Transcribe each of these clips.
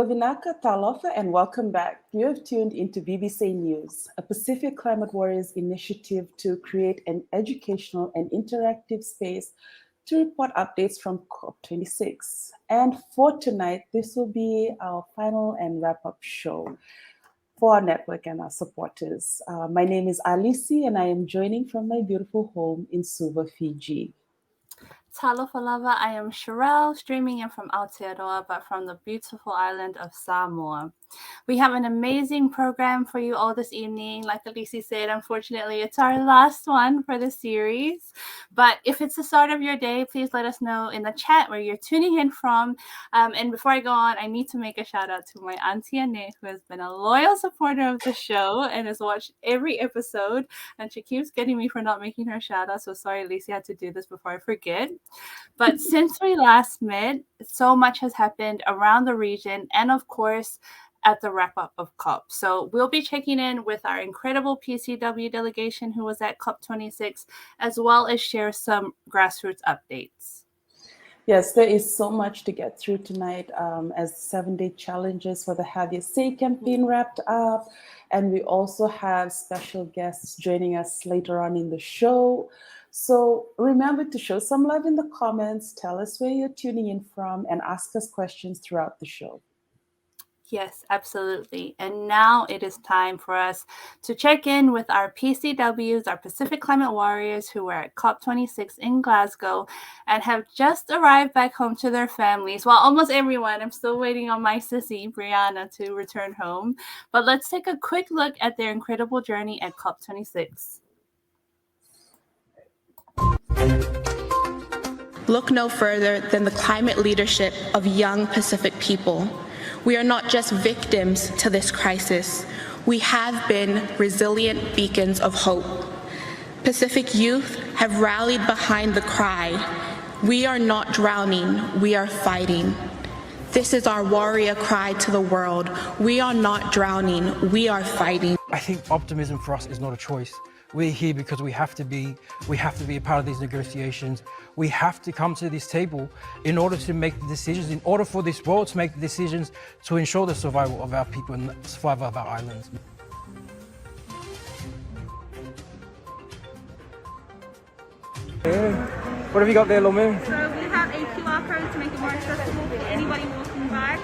Wavinaka Talofa, and welcome back. You have tuned into BBSei News, a Pacific Climate Warriors initiative to create an educational and interactive space to report updates from COP26. And for tonight, this will be our final and wrap-up show for our network and our supporters. My name is Alisi, and I am joining from my beautiful home in Suva, Fiji. Talofa lava, I am Sherelle, streaming in from Aotearoa, but from the beautiful island of Samoa. We have an amazing program for you all this evening. Like Alisi said, unfortunately, it's our last one for the series. But if it's the start of your day, please let us know in the chat where you're tuning in from. And before I go on, I need to make a shout out to my auntie Anne, who has been a loyal supporter of the show and has watched every episode. And she keeps getting me for not making her shout out. So sorry, Alisi, I had to do this before I forget. But since we last met, so much has happened around the region and, of course, at the wrap-up of COP. So we'll be checking in with our incredible PCW delegation who was at COP26, as well as share some grassroots updates. Yes, there is so much to get through tonight as the 7-day challenges for the Have Your Say campaign wrapped up. And we also have special guests joining us later on in the show. So remember to show some love in the comments, tell us where you're tuning in from, and ask us questions throughout the show. Yes, absolutely. And now it is time for us to check in with our PCWs, our Pacific Climate Warriors, who were at COP26 in Glasgow and have just arrived back home to their families. Well, almost everyone. I'm still waiting on my sissy, Brianna, to return home. But let's take a quick look at their incredible journey at COP26. Look no further than the climate leadership of young Pacific people. We are not just victims to this crisis. We have been resilient beacons of hope. Pacific youth have rallied behind the cry, "We are not drowning, we are fighting." This is our warrior cry to the world. We are not drowning, we are fighting. I think optimism for us is not a choice. We're here because we have to be a part of these negotiations. We have to come to this table in order to make the decisions, in order for this world to make the decisions to ensure the survival of our people and the survival of our islands. What have you got there, Lomu? So we have a QR code to make it more accessible for anybody walking by.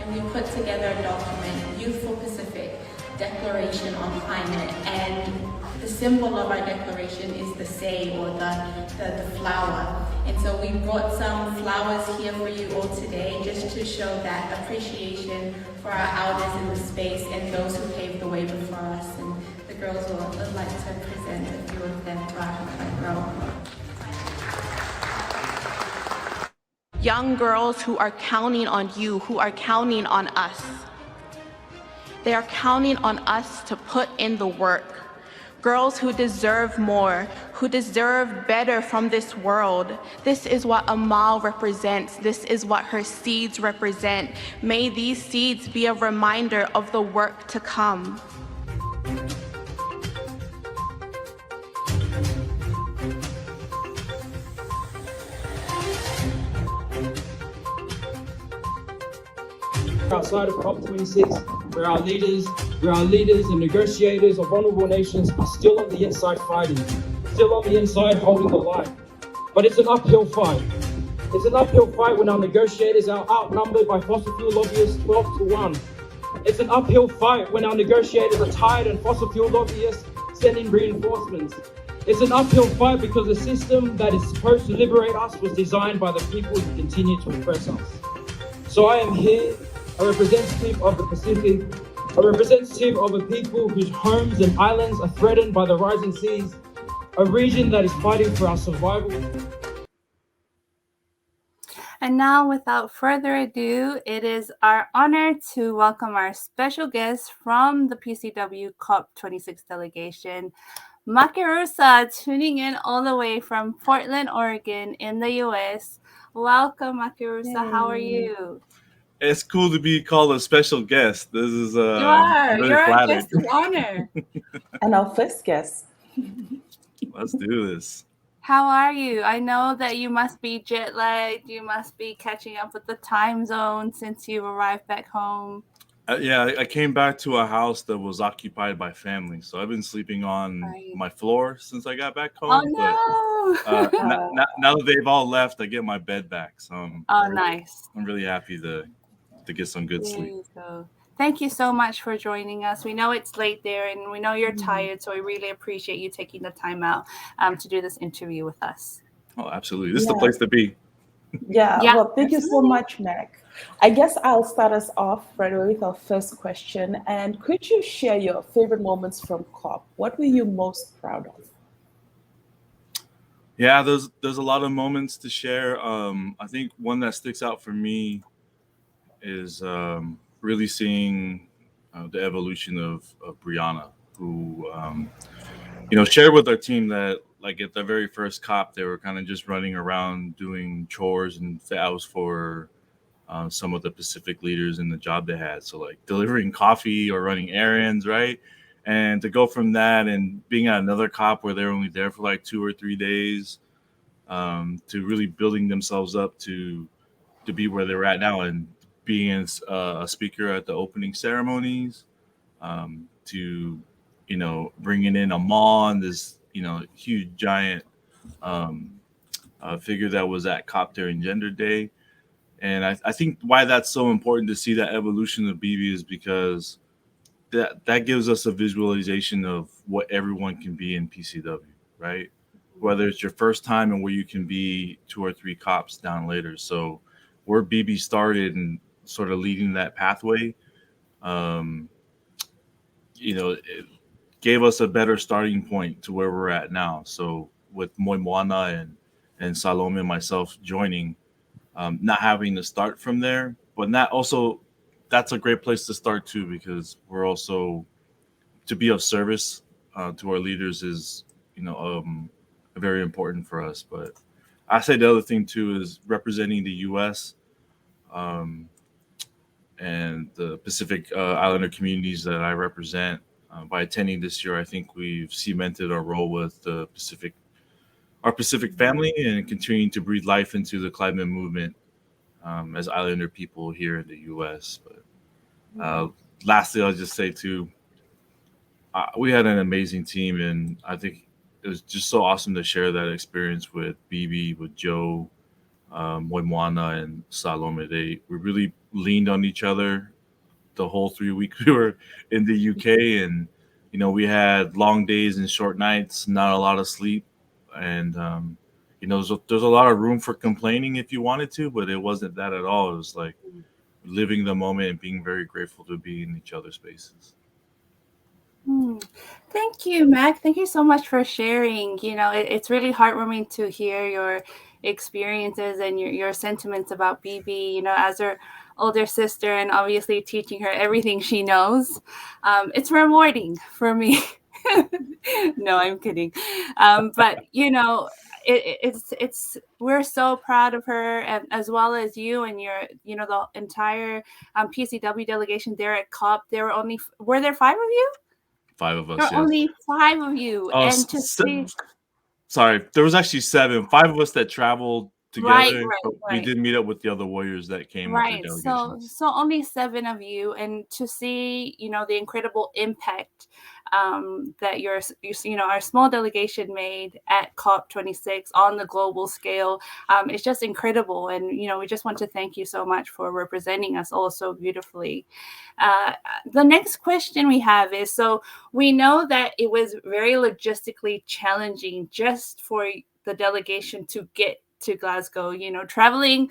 And we put together a document, Youthful Pacific Declaration on Climate, and the symbol of our declaration is the sei, or the flower. And so we brought some flowers here for you all today, just to show that appreciation for our elders in the space and those who paved the way before us. And the girls would like to present a few of them to our front row. Young girls who are counting on you, who are counting on us. They are counting on us to put in the work. Girls who deserve more, who deserve better from this world. This is what Amal represents. This is what her seeds represent. May these seeds be a reminder of the work to come. Outside of COP26, where our leaders and negotiators of vulnerable nations are still on the inside fighting, still on the inside holding the line. But it's an uphill fight. It's an uphill fight when our negotiators are outnumbered by fossil fuel lobbyists 12-1. It's an uphill fight when our negotiators are tired and fossil fuel lobbyists send in reinforcements. It's an uphill fight because the system that is supposed to liberate us was designed by the people who continue to oppress us. So I am here, a representative of the Pacific, a representative of a people whose homes and islands are threatened by the rising seas, a region that is fighting for our survival. And now, without further ado, it is our honor to welcome our special guest from the PCW COP26 delegation, Makirusa, tuning in all the way from Portland, Oregon in the US. Welcome, Makirusa. How are you? It's cool to be called a special guest. This is You're a guest of honor. And our first guest. Let's do this. How are you? I know that you must be jet lagged. You must be catching up with the time zone since you arrived back home. Yeah, I came back to a house that was occupied by family, so I've been sleeping on Right. my floor since I got back Oh home. But no! now that they've all left, I get my bed back, so Oh, nice. I'm really happy to get some good There sleep. you go. Thank you so much for joining us. We know it's late there and we know you're tired, so we really appreciate you taking the time out to do this interview with us. Oh, absolutely, this is the Yeah. place to be. Yeah, Yeah, well, thank you so absolutely. much, Mac. I guess I'll start us off right away with our first question. And could you share your favorite moments from COP? What were you most proud of? Yeah, there's a lot of moments to share. I think one that sticks out for me is really seeing the evolution of Brianna, who shared with our team that like at the very first COP, they were kind of just running around doing chores, and that was for some of the Pacific leaders in the job they had. So like delivering coffee or running errands, right? And to go from that and being at another COP where they're only there for like 2 or 3 days, to really building themselves up to be where they're at now and being a speaker at the opening ceremonies, to bringing in Amon, this huge giant um, figure that was at COP during Gender Day. And I think why that's so important to see that evolution of BB is because that gives us a visualization of what everyone can be in PCW, right? Whether it's your first time and where you can be 2 or 3 COPs down later. So where BB started and sort of leading that pathway, um, it gave us a better starting point to where we're at now. So with Moimwana and Salome and myself joining, not having to start from there, but not also that's a great place to start too because we're also to be of service to our leaders is very important for us. But I say the other thing too is representing the U.S. Um, and the Pacific Islander communities that I represent. By attending this year, I think we've cemented our role with our Pacific family, and continuing to breathe life into the climate movement as Islander people here in the U.S. But lastly, I'll just say too, we had an amazing team, and I think it was just so awesome to share that experience with BB, with Joe, Moimwana, and Salome. We really leaned on each other the whole 3 weeks we were in the UK, and we had long days and short nights, not a lot of sleep, and there's a lot of room for complaining if you wanted to, but it wasn't that at all. It was like living the moment and being very grateful to be in each other's spaces. Thank you, Mac. Thank you so much for sharing. It's really heartwarming to hear your experiences and your sentiments about BB, as her older sister and obviously teaching her everything she knows. It's rewarding for me. No, I'm kidding. But it's we're so proud of her, and as well as you and your the entire PCW delegation there at COP. Were there 5 of you? 5 of There us, are yes. only 5 of you, Oh, and to see sorry, there was actually 7. 5 of us that traveled right, together, but we right. did meet up with the other warriors that came with their Right. So delegations. so only 7 of you, and to see, the incredible impact that our small delegation made at COP26 on the global scale, it's just incredible. And we just want to thank you so much for representing us all so beautifully. Uh, the next question we have is, so we know that it was very logistically challenging just for the delegation to get to Glasgow. Traveling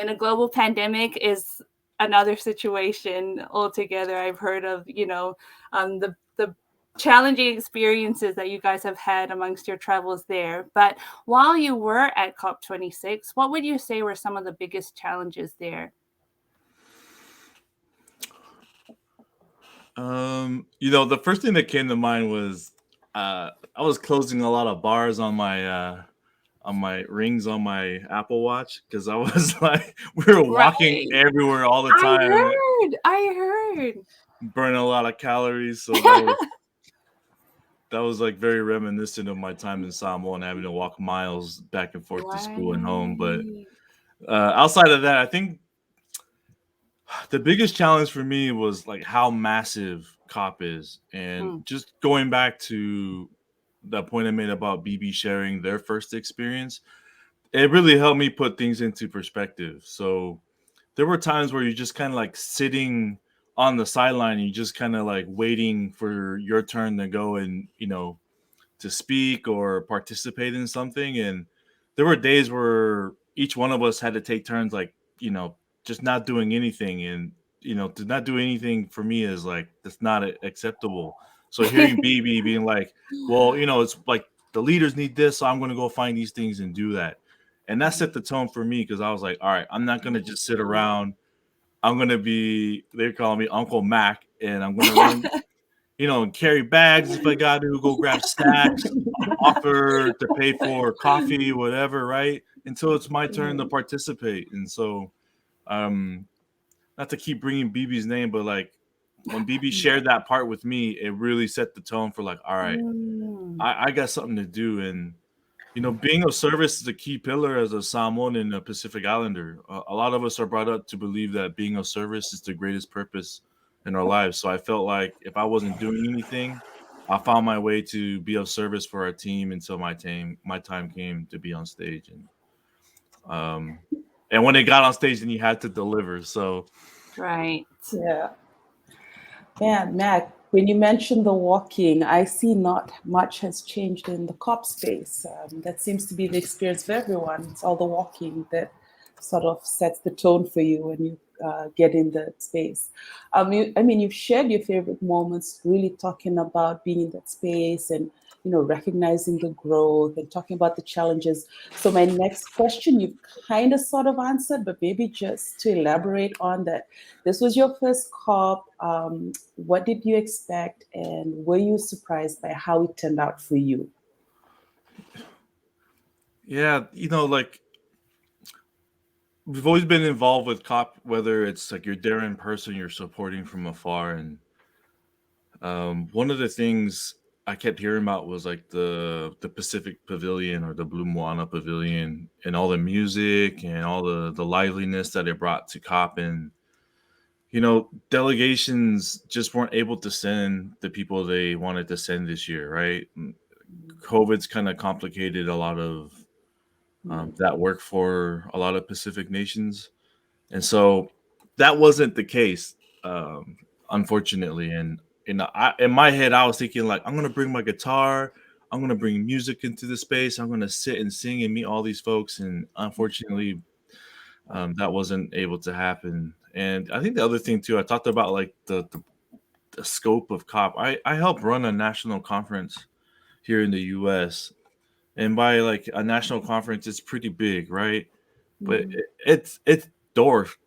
in a global pandemic is another situation altogether. I've heard of, the challenging experiences that you guys have had amongst your travels there. But while you were at COP26, what would you say were some of the biggest challenges there? The first thing that came to mind was I was closing a lot of bars on my rings on my Apple Watch because I was like we were walking Right. everywhere all the I time, heard. I heard. burning a lot of calories. So that was like very reminiscent of my time in Samoa and having to walk miles back and forth to school and home. But outside of that, I think the biggest challenge for me was like how massive COP is, and just going back to that point I made about BB sharing their first experience, it really helped me put things into perspective. So there were times where you're just kind of like sitting on the sideline, and you just kind of like waiting for your turn to go and, you know, to speak or participate in something. And there were days where each one of us had to take turns, like, you know, just not doing anything. And, you know, to not do anything for me is like, that's not acceptable. So hearing BB being like, well, you know, it's like the leaders need this, so I'm going to go find these things and do that. And that set the tone for me, because I was like, all right, I'm not going to just sit around. I'm going to be, they call me Uncle Mac, and I'm going to run, you know, and carry bags if I got to, go grab snacks, offer to pay for coffee, whatever, right? Until it's my turn to participate. And so, not to keep bringing BB's name, but like when BB shared that part with me, it really set the tone for like, all right, I got something to do. And, you know, being of service is a key pillar as a Samoan and a Pacific Islander. A lot of us are brought up to believe that being of service is the greatest purpose in our lives. So I felt like if I wasn't doing anything, I found my way to be of service for our team until my time came to be on stage. And when they got on stage, then you had to deliver. So Right. Yeah. Yeah, Mac, when you mentioned the walking, I see not much has changed in the COP space. That seems to be the experience for everyone. It's all the walking that sort of sets the tone for you when you get in the space. I mean, you've shared your favorite moments, really talking about being in that space and, you know, recognizing the growth and talking about the challenges. So my next question, you've kind of sort of answered, but maybe just to elaborate on that. This was your first COP. What did you expect, and were you surprised by how it turned out for you? yeah, you know, like we've always been involved with COP, whether it's like you're there in person, you're supporting from afar. And one of the things I kept hearing about was like the Pacific Pavilion or the Blue Moana Pavilion, and all the music and all the liveliness that it brought to COP. And, you know, delegations just weren't able to send the people they wanted to send this year, right? COVID's kind of complicated a lot of that work for a lot of Pacific nations. And so that wasn't the case, unfortunately. And in my head, I was thinking like, I'm gonna bring my guitar, I'm gonna bring music into the space, I'm gonna sit and sing and meet all these folks. And unfortunately, that wasn't able to happen. And I think the other thing too, I talked about like the scope of COP. I helped run a national conference here in the U.S. And by like a national conference, it's pretty big, right? But it's dwarfed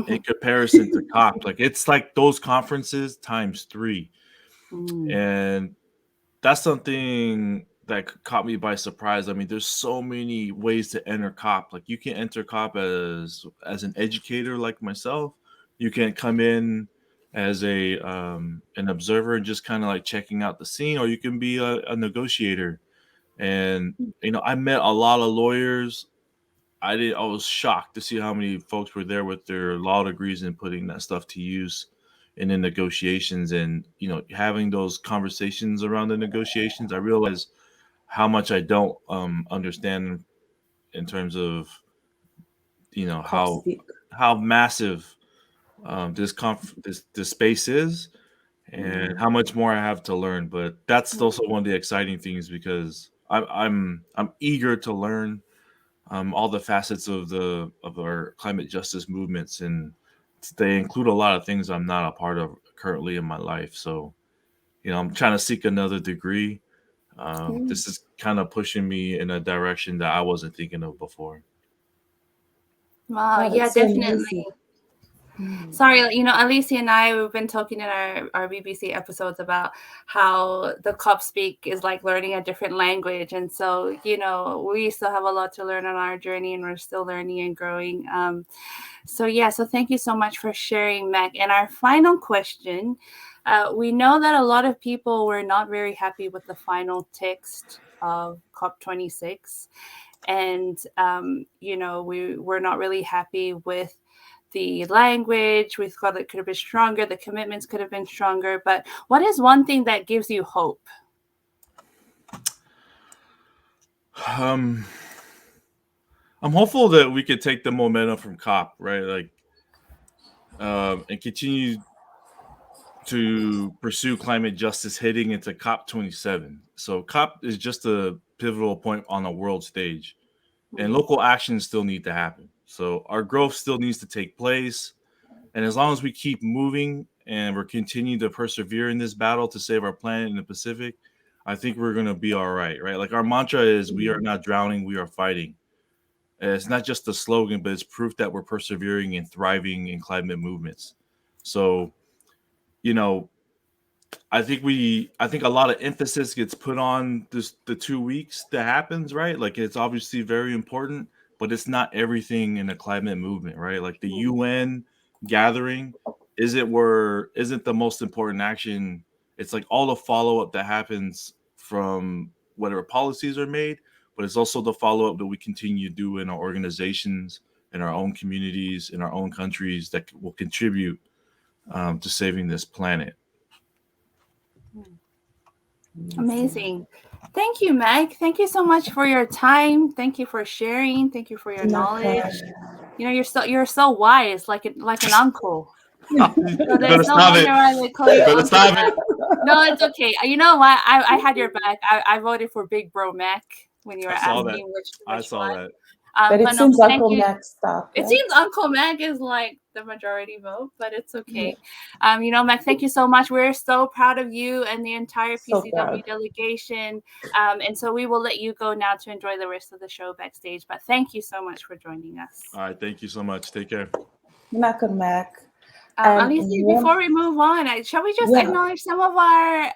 in comparison to COP. Like it's like those conferences times 3. And that's something that caught me by surprise. I mean, there's so many ways to enter COP. Like you can enter COP as an educator like myself. You can come in as a an observer and just kind of like checking out the scene, or you can be a negotiator. And you know, I met a lot of lawyers. I was shocked to see how many folks were there with their law degrees and putting that stuff to use in the negotiations. And, you know, having those conversations around the negotiations, I realized how much I don't understand in terms of, you know, COP speak. how massive this space is, and how much more I have to learn. But that's also one of the exciting things, because I'm eager to learn all the facets of our climate justice movements, and they include a lot of things I'm not a part of currently in my life. So, you know, I'm trying to seek another degree. This is kind of pushing me in a direction that I wasn't thinking of before. Wow, Wow, yeah, that's so definitely. amazing. Sorry, Alicia and I, we've been talking in our BBC episodes about how the COP speak is like learning a different language. And so, we still have a lot to learn on our journey, and we're still learning and growing. So thank you so much for sharing, Mac. And our final question, we know that a lot of people were not very happy with the final text of COP26. And, we were not really happy with the language. We thought it could have been stronger. The commitments could have been stronger. But what is one thing that gives you hope? I'm hopeful that we could take the momentum from COP, right? And continue to pursue climate justice heading into COP27. So COP is just a pivotal point on the world stage, and local actions still need to happen. So our growth still needs to take place. And as long as we keep moving and we're continuing to persevere in this battle to save our planet in the Pacific, I think we're going to be all right, right? Like our mantra is, we are not drowning, we are fighting. And it's not just a slogan, but it's proof that we're persevering and thriving in climate movements. So, I think a lot of emphasis gets put on the 2 weeks that happens, right? Like it's obviously very important, but it's not everything in the climate movement, right? Like the UN gathering isn't the most important action. It's like all the follow-up that happens from whatever policies are made, but it's also the follow-up that we continue to do in our organizations, in our own communities, in our own countries that will contribute to saving this planet. Amazing. Thank you, Meg. Thank you so much for your time. Thank you for sharing. Thank you for your knowledge. You're so wise, like an uncle. So there's no wonder why they call you Uncle. No, it's okay. You know what? I had your back. I voted for Big Bro Mac when you were asking which I saw that. But it seems Uncle Mac stuff. It seems Uncle Mac is like the majority vote, but it's okay. Yeah. Mac, thank you so much. We're so proud of you and the entire PCW delegation. And so we will let you go now to enjoy the rest of the show backstage. But thank you so much for joining us. All right. Thank you so much. Take care. Uncle Mac. Alicia, before we move on, shall we just acknowledge some of our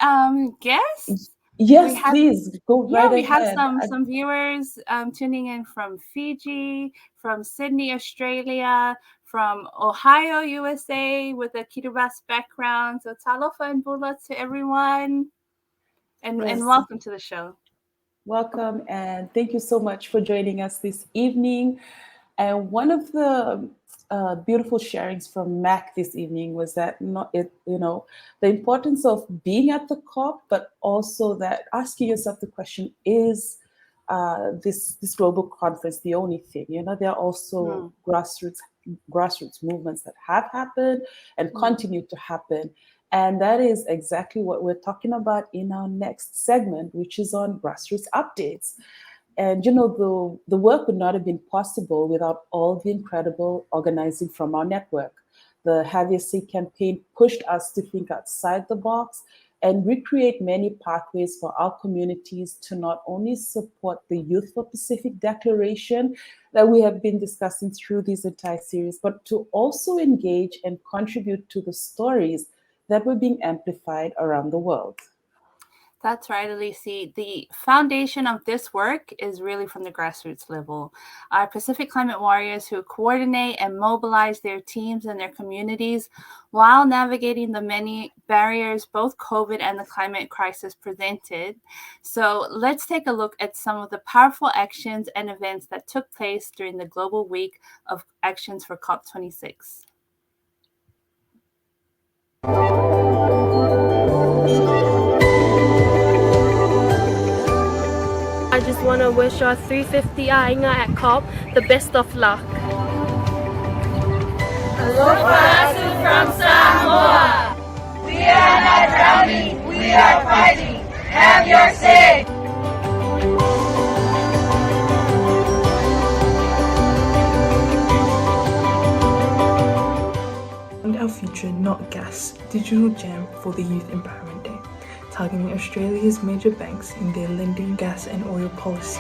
guests? Yes, please go right ahead. We have some viewers tuning in from Fiji, from Sydney, Australia, from Ohio, USA, with a Kiribati background. So talofa and bula to everyone, and welcome to the show. Welcome, and thank you so much for joining us this evening. And one of the beautiful sharings from Mac this evening was that the importance of being at the COP, but also that asking yourself the question, is this global conference the only thing? There are also grassroots movements that have happened and continue to happen. And that is exactly what we're talking about in our next segment, which is on grassroots updates. And, the work would not have been possible without all the incredible organizing from our network. The BBSei campaign pushed us to think outside the box and recreate many pathways for our communities to not only support the Youth for Pacific Declaration that we have been discussing through this entire series, but to also engage and contribute to the stories that were being amplified around the world. That's right, Alicia. The foundation of this work is really from the grassroots level. Our Pacific Climate Warriors who coordinate and mobilize their teams and their communities while navigating the many barriers both COVID and the climate crisis presented. So let's take a look at some of the powerful actions and events that took place during the Global Week of Actions for COP26. I just want to wish our 350 Ainga at COP the best of luck. Aloha from Samoa. We are not drowning, we are fighting. Have your say. And our future, not gas, digital gem for the Youth Empowerment Day, targeting Australia's major banks in their lending, gas and oil policies.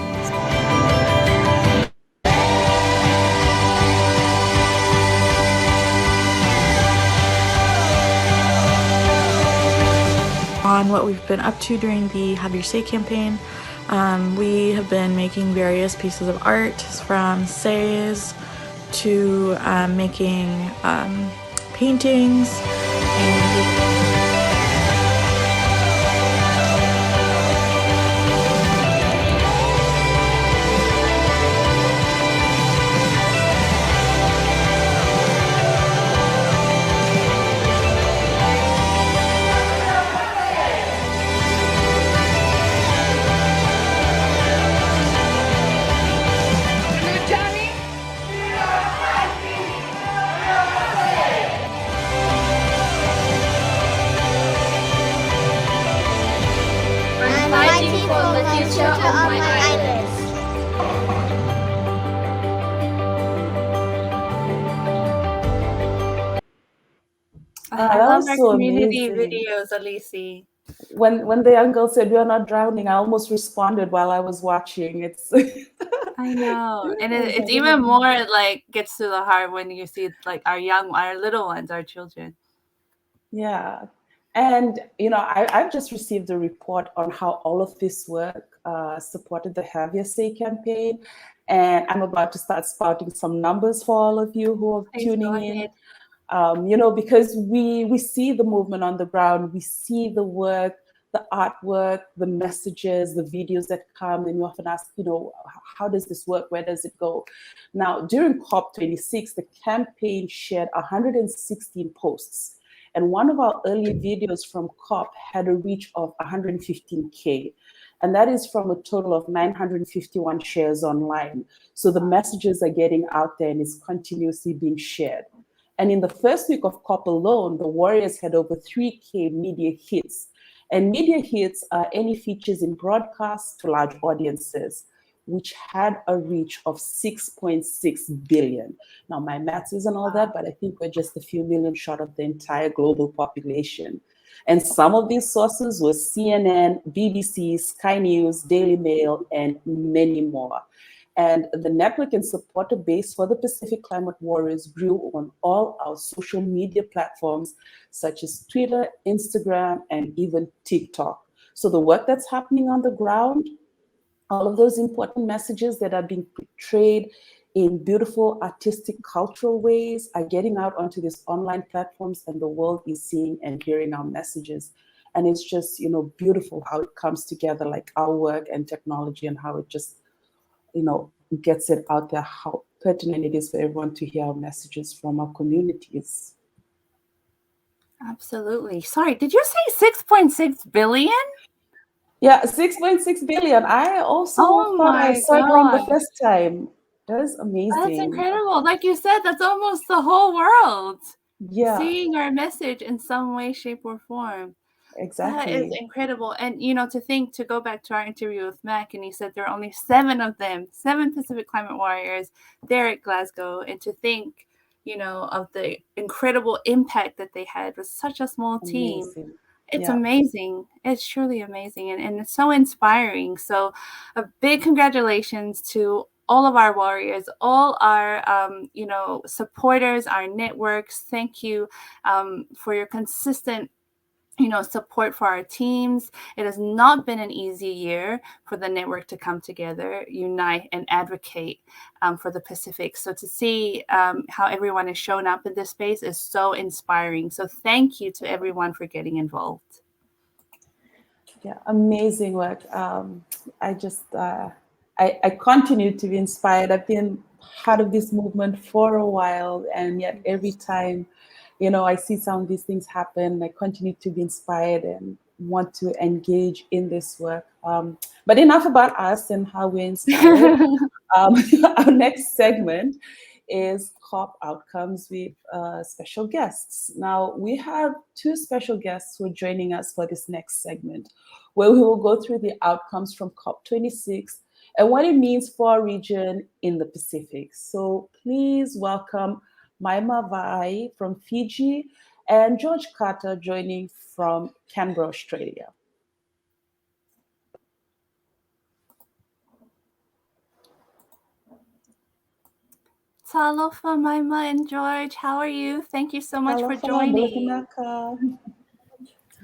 on what we've been up to during the Have Your Say campaign. We have been making various pieces of art, from says to making paintings, and fighting for the future of my island. I that love was our so community amazing. videos, Alisi. When the young girl said we are not drowning, I almost responded while I was watching. It's I know, and It's it's like, even more like gets to the heart when you see like our little ones, our children. yeah. And I've just received a report on how all of this work supported the Have Your Say campaign, and I'm about to start spouting some numbers for all of you who are Please go tuning in. ahead. Because we see the movement on the ground, we see the work, the artwork, the messages, the videos that come, and you often ask, how does this work? Where does it go? Now, during COP26, the campaign shared 116 posts. And one of our early videos from COP had a reach of 115K. And that is from a total of 951 shares online. So the messages are getting out there and it's continuously being shared. And in the first week of COP alone, the Warriors had over 3K media hits. And media hits are any features in broadcast to large audiences, which had a reach of 6.6 billion. Now, my maths isn't all that, but I think we're just a few million short of the entire global population. And some of these sources were CNN, BBC, Sky News, Daily Mail, and many more. And the network and supporter base for the Pacific Climate Warriors grew on all our social media platforms, such as Twitter, Instagram, and even TikTok. So the work that's happening on the ground, all of those important messages that are being portrayed in beautiful, artistic, cultural ways are getting out onto these online platforms, and the world is seeing and hearing our messages. And it's just, beautiful how it comes together, like our work and technology, and how it just gets it out there, how pertinent it is for everyone to hear our messages from our communities. Absolutely. Sorry, did you say 6.6 billion? Yeah, 6.6 billion. I also thought I saw it wrong the first time. That's amazing. That's incredible. Like you said, that's almost the whole world. Yeah. Seeing our message in some way, shape, or form. Exactly. That is incredible. And, to go back to our interview with Mac, and he said there are only 7 of them, 7 Pacific Climate Warriors there at Glasgow. And to think, of the incredible impact that they had with such a small team. Amazing. It's amazing. It's truly amazing. And it's so inspiring. So a big congratulations to all of our warriors, all our, supporters, our networks. Thank you for your consistent support for our teams. It has not been an easy year for the network to come together, unite, and advocate for the Pacific. So to see how everyone has shown up in this space is so inspiring. So thank you to everyone for getting involved. Yeah, amazing work. I just, I continue to be inspired. I've been part of this movement for a while, and yet every time I see some of these things happen, I continue to be inspired and want to engage in this work. But enough about us and how we're inspired. Our next segment is COP Outcomes with special guests. Now, we have 2 special guests who are joining us for this next segment, where we will go through the outcomes from COP26 and what it means for our region in the Pacific. So please welcome Maima Vai from Fiji and George Carter joining from Canberra, Australia. Talofa, Maima, and George, how are you? Thank you so much for joining.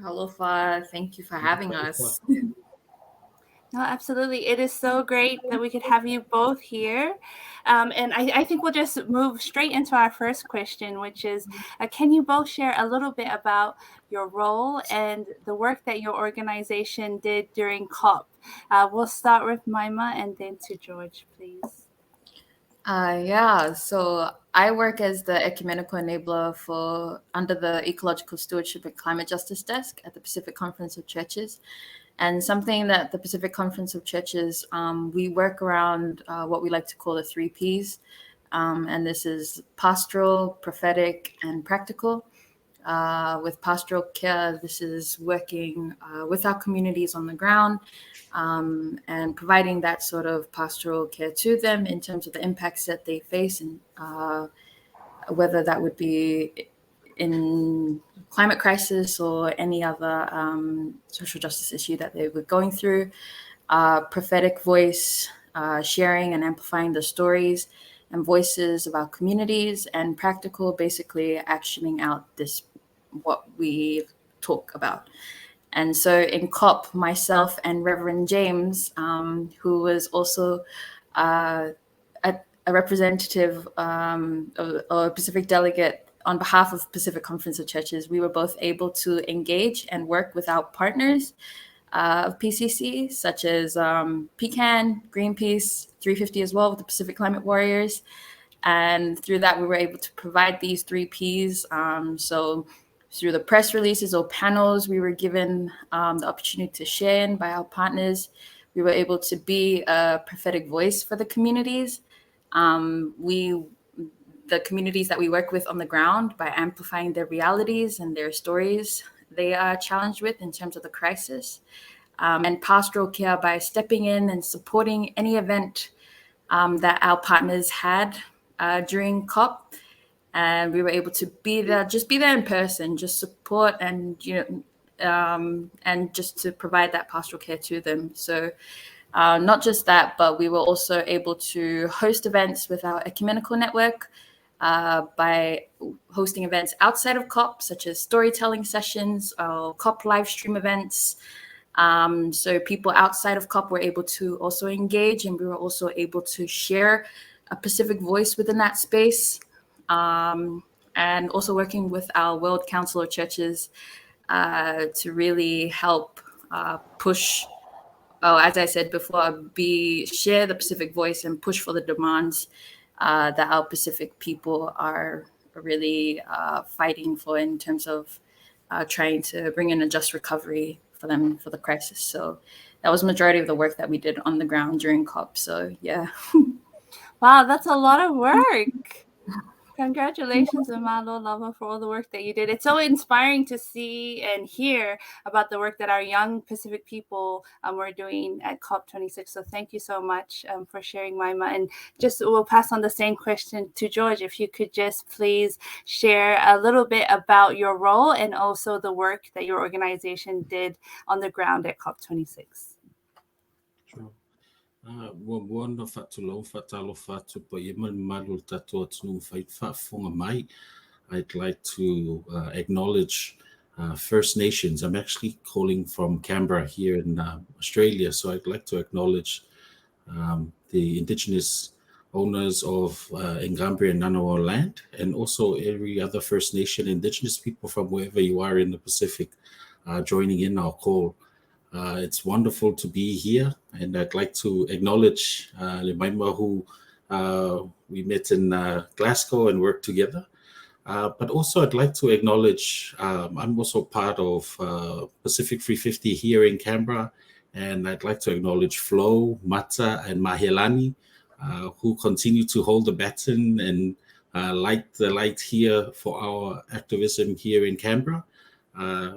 Alofa, thank you for having us. No, absolutely. It is so great that we could have you both here. And I think we'll just move straight into our first question, which is, can you both share a little bit about your role and the work that your organization did during COP? We'll start with Maima and then to George, please. Yeah, so I work as the ecumenical enabler under the Ecological Stewardship and Climate Justice Desk at the Pacific Conference of Churches. And something that the Pacific Conference of Churches, we work around what we like to call the 3 Ps. And this is pastoral, prophetic, and practical. With pastoral care, this is working with our communities on the ground and providing that sort of pastoral care to them in terms of the impacts that they face, and whether that would be in climate crisis or any other social justice issue that they were going through. Prophetic voice, sharing and amplifying the stories and voices of our communities, and practical, basically actioning out what we talk about. And so in COP, myself and Reverend James, who was also a representative or a Pacific delegate on behalf of Pacific Conference of Churches, we were both able to engage and work with our partners of PCC, such as PCAN, Greenpeace, 350 as well, with the Pacific Climate Warriors. And through that, we were able to provide these 3 Ps. So through the press releases or panels, we were given the opportunity to share in by our partners. We were able to be a prophetic voice for the communities. The communities that we work with on the ground, by amplifying their realities and their stories they are challenged with in terms of the crisis. And pastoral care, by stepping in and supporting any event that our partners had during COP. And we were able to be there in person, just support and just to provide that pastoral care to them. So not just that, but we were also able to host events with our ecumenical network by hosting events outside of COP, such as storytelling sessions or COP live stream events. So people outside of COP were able to also engage, and we were also able to share a Pacific voice within that space. And also working with our World Council of Churches to really help push, as I said before, share the Pacific voice and push for the demands that our Pacific people are really fighting for in terms of trying to bring in a just recovery for them for the crisis. So that was the majority of the work that we did on the ground during COP. So yeah. Wow, that's a lot of work. Congratulations, Amalo Lava, for all the work that you did. It's so inspiring to see and hear about the work that our young Pacific people were doing at COP26. So thank you so much for sharing, Maima. And just we'll pass on the same question to George. If you could just please share a little bit about your role and also the work that your organization did on the ground at COP26. Sure. Wanda fatalo fatalo fatu pa yemal malul tato tnu fight fat fonga mai. I'd like to acknowledge First Nations. I'm actually calling from Canberra here in Australia, so I'd like to acknowledge the Indigenous owners of Ngambri and Ngunnawal land, and also every other First Nation Indigenous people from wherever you are in the Pacific joining in our call. It's wonderful to be here, and I'd like to acknowledge Lemaima, who we met in Glasgow and worked together. But also I'd like to acknowledge, I'm also part of Pacific 350 here in Canberra, and I'd like to acknowledge Flo, Mata, and Mahelani, who continue to hold the baton and light the light here for our activism here in Canberra.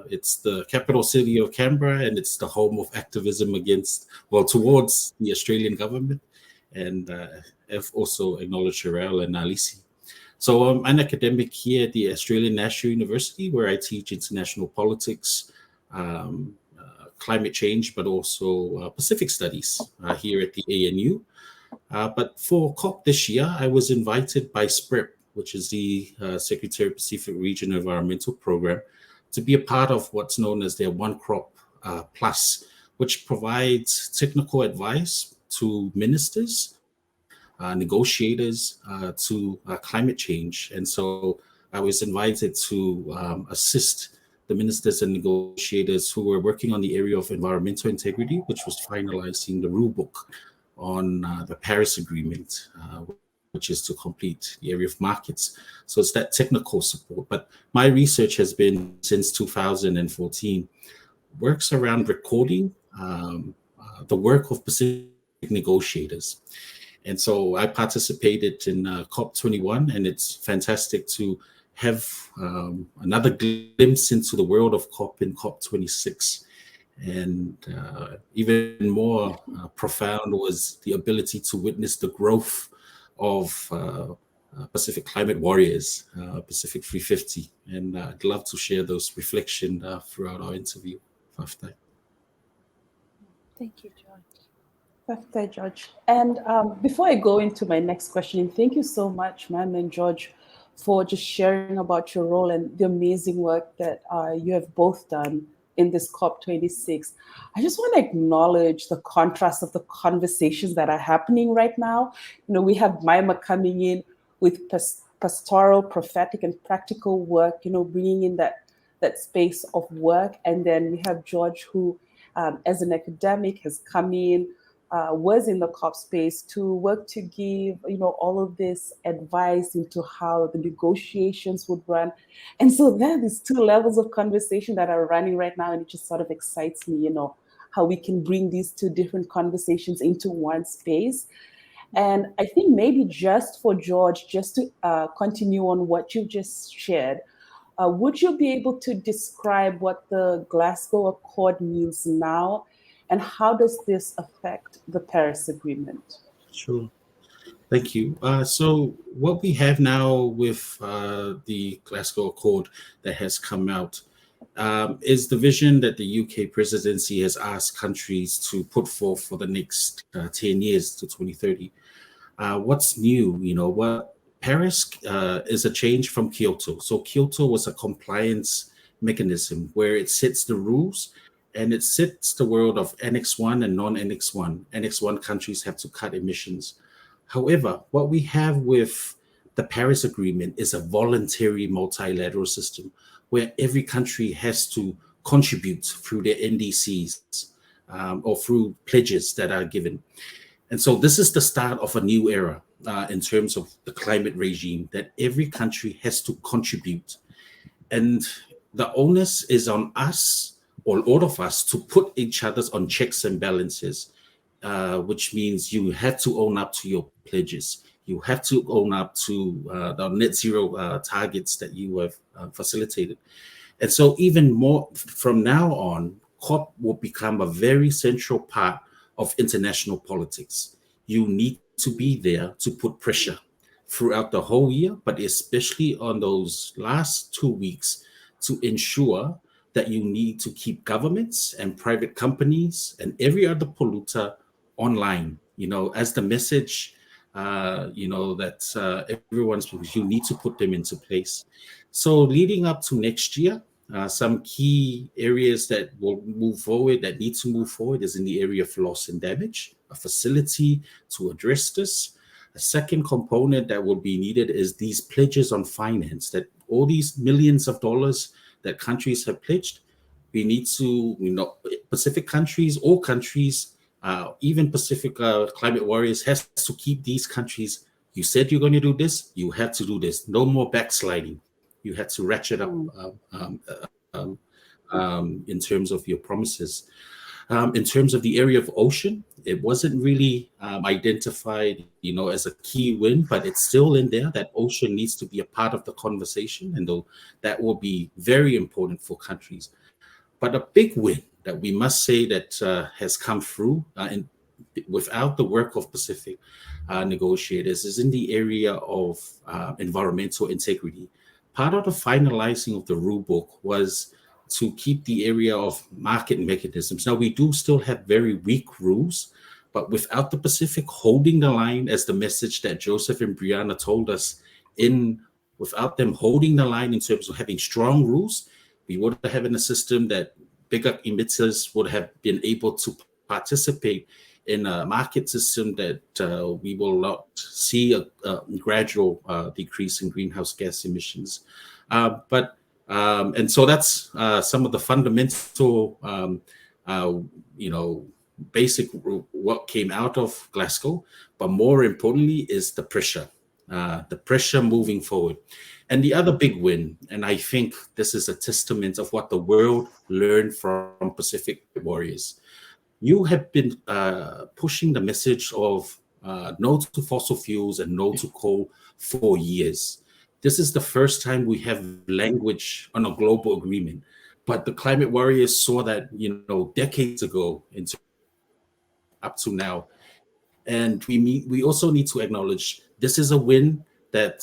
It's the capital city of Canberra, and it's the home of activism towards the Australian government. And I've also acknowledged Sherelle and Alisi. So I'm an academic here at the Australian National University, where I teach international politics, climate change, but also Pacific studies here at the ANU. But for COP this year, I was invited by SPRIP, which is the Secretary of Pacific Region Environmental Program, to be a part of what's known as their One Crop Plus, which provides technical advice to ministers, negotiators to climate change. And so I was invited to assist the ministers and negotiators who were working on the area of environmental integrity, which was finalizing the rule book on the Paris Agreement, which is to complete the area of markets. So it's that technical support. But my research has been since 2014, works around recording the work of Pacific negotiators. And so I participated in COP21, and it's fantastic to have another glimpse into the world of COP in COP26. And even more profound was the ability to witness the growth of Pacific Climate Warriors, Pacific 350. And I'd love to share those reflections throughout our interview. Thank you, George. Perfect, George. And before I go into my next question, thank you so much, ma'am and George, for just sharing about your role and the amazing work that you have both done in this COP26. I just want to acknowledge the contrast of the conversations that are happening right now. You know, we have Maima coming in with pastoral, prophetic, and practical work, you know, bringing in that space of work. And then we have George, who, as an academic, has come in, was in the COP space to work to give, you know, all of this advice into how the negotiations would run. And so there are these two levels of conversation that are running right now, and it just sort of excites me, you know, how we can bring these two different conversations into one space. And I think maybe just for George, just to continue on what you've just shared, would you be able to describe what the Glasgow Accord means now? And how does this affect the Paris Agreement? Sure. Thank you. So what we have now with the Glasgow Accord that has come out is the vision that the UK presidency has asked countries to put forth for the next 10 years to 2030. What's new? You know, what Paris is a change from Kyoto. So Kyoto was a compliance mechanism where it sets the rules. And it sets the world of Annex 1 and non-Annex 1. Annex 1 countries have to cut emissions. However, what we have with the Paris Agreement is a voluntary multilateral system where every country has to contribute through their NDCs or through pledges that are given. And so this is the start of a new era in terms of the climate regime, that every country has to contribute. And the onus is on us, or all of us, to put each other on checks and balances, which means you have to own up to your pledges. You have to own up to the net zero targets that you have facilitated. And so even more from now on, COP will become a very central part of international politics. You need to be there to put pressure throughout the whole year, but especially on those last 2 weeks to ensure that you need to keep governments and private companies and every other polluter online, you know, as the message, you know, that you need to put them into place. So leading up to next year, some key areas that will move forward, that need to move forward, is in the area of loss and damage, a facility to address this. A second component that will be needed is these pledges on finance, that all these millions of dollars that countries have pledged. We need to, you know, Pacific countries, all countries, even Pacific Climate Warriors has to keep these countries. You said you're going to do this, you have to do this. No more backsliding. You have to ratchet up in terms of your promises. In terms of the area of ocean, it wasn't really identified, you know, as a key win, but it's still in there. That ocean needs to be a part of the conversation, and though that will be very important for countries. But a big win that we must say that has come through without the work of Pacific negotiators is in the area of environmental integrity. Part of the finalizing of the rule book was to keep the area of market mechanisms. Now, we do still have very weak rules, but without the Pacific holding the line, as the message that Joseph and Brianna told us, without them holding the line in terms of having strong rules, We would have had a system that bigger emitters would have been able to participate in a market system that we will not see a gradual decrease in greenhouse gas emissions. And so that's some of the fundamental, basic what came out of Glasgow. But more importantly is the pressure moving forward. And the other big win, and I think this is a testament of what the world learned from Pacific Warriors. You have been pushing the message of no to fossil fuels and no to coal for years. This is the first time we have language on a global agreement. But the climate warriors saw that, decades ago into up to now. And we also need to acknowledge this is a win that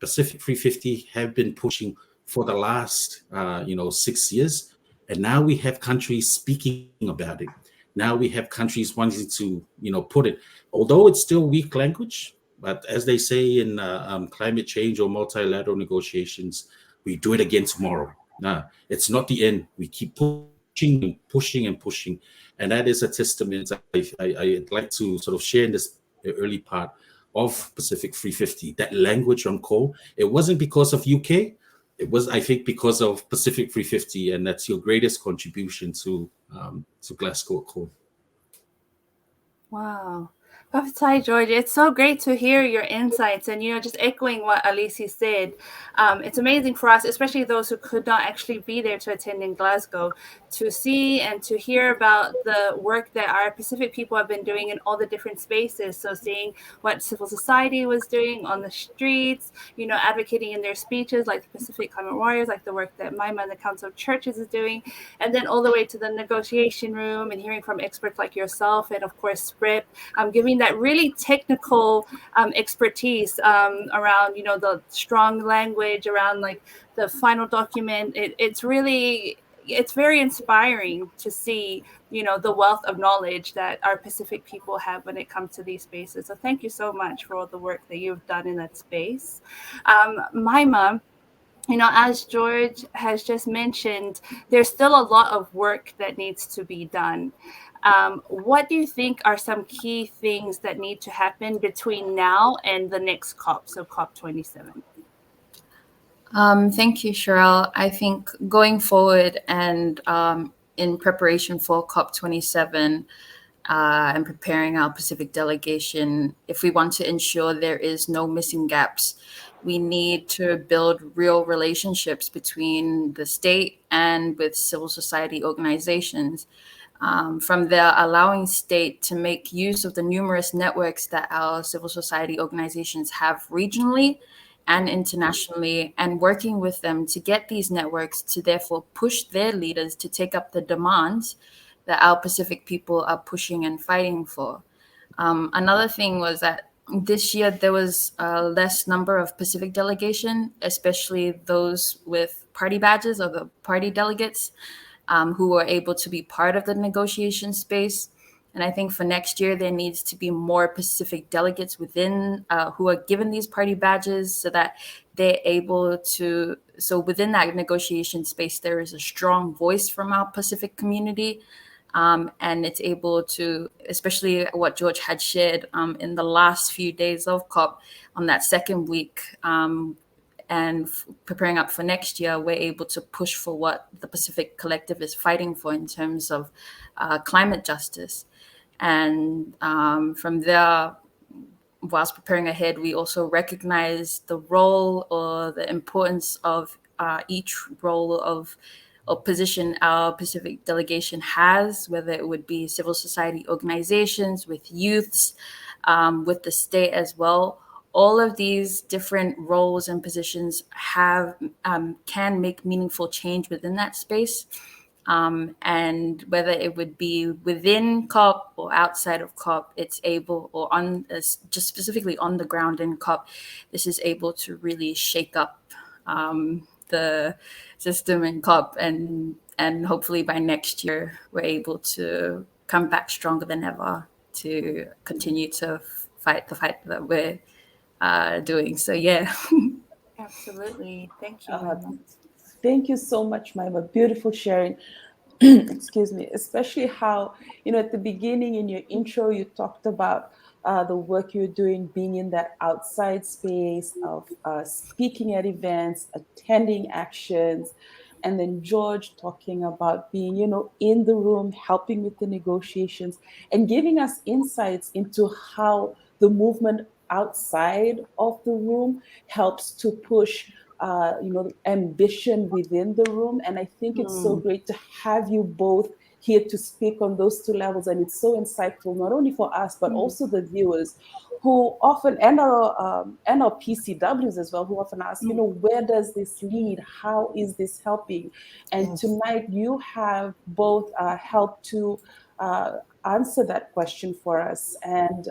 Pacific 350 have been pushing for the last 6 years. And now we have countries speaking about it. Now we have countries wanting to, put it, although it's still weak language, but as they say in climate change or multilateral negotiations, we do it again tomorrow. It's not the end. We keep pushing and pushing and pushing. And that is a testament I'd like to sort of share in this early part of Pacific 350. That language on coal, it wasn't because of UK. It was, I think, because of Pacific 350, and that's your greatest contribution to Glasgow Accord. Wow. Prophesy, George, it's so great to hear your insights and, just echoing what Alisi said. It's amazing for us, especially those who could not actually be there to attend in Glasgow, to see and to hear about the work that our Pacific people have been doing in all the different spaces. So seeing what civil society was doing on the streets, advocating in their speeches, like the Pacific Climate Warriors, like the work that MIMA and the Council of Churches is doing, and then all the way to the negotiation room and hearing from experts like yourself and, of course, SPRIP, giving that really technical expertise around, the strong language, around like the final document. It's very inspiring to see, the wealth of knowledge that our Pacific people have when it comes to these spaces. So thank you so much for all the work that you've done in that space. Maima, as George has just mentioned, there's still a lot of work that needs to be done. What do you think are some key things that need to happen between now and the next COP, so COP27? Thank you, Cheryl. I think going forward and in preparation for COP27 and preparing our Pacific delegation, if we want to ensure there is no missing gaps, we need to build real relationships between the state and with civil society organizations. From there, allowing state to make use of the numerous networks that our civil society organizations have regionally and internationally, and working with them to get these networks to therefore push their leaders to take up the demands that our Pacific people are pushing and fighting for. Another thing was that this year there was a less number of Pacific delegation, especially those with party badges or the party delegates who were able to be part of the negotiation space. And I think for next year, there needs to be more Pacific delegates within who are given these party badges so that they're able to, so within that negotiation space, there is a strong voice from our Pacific community. And it's able to, especially what George had shared in the last few days of COP on that second week, and preparing up for next year, we're able to push for what the Pacific Collective is fighting for in terms of climate justice. And from there, whilst preparing ahead, we also recognize the role or the importance of each role of position our Pacific delegation has, whether it would be civil society organizations, with youths, with the state as well. All of these different roles and positions have can make meaningful change within that space. And whether it would be within COP or outside of COP, it's able, or on just specifically on the ground in COP, this is able to really shake up the system in COP, and hopefully by next year we're able to come back stronger than ever to continue to fight the fight that we're doing. So yeah. Absolutely. Thank you. Thank you so much, Maima. Beautiful sharing. Excuse me, especially how, at the beginning in your intro, you talked about the work you're doing, being in that outside space of speaking at events, attending actions, and then George talking about being, in the room, helping with the negotiations, and giving us insights into how the movement outside of the room helps to push ambition within the room. And I think it's so great to have you both here to speak on those two levels. And it's so insightful, not only for us, but also the viewers who often, and our PCWs as well, who often ask, where does this lead? How is this helping? And tonight you have both helped to answer that question for us. And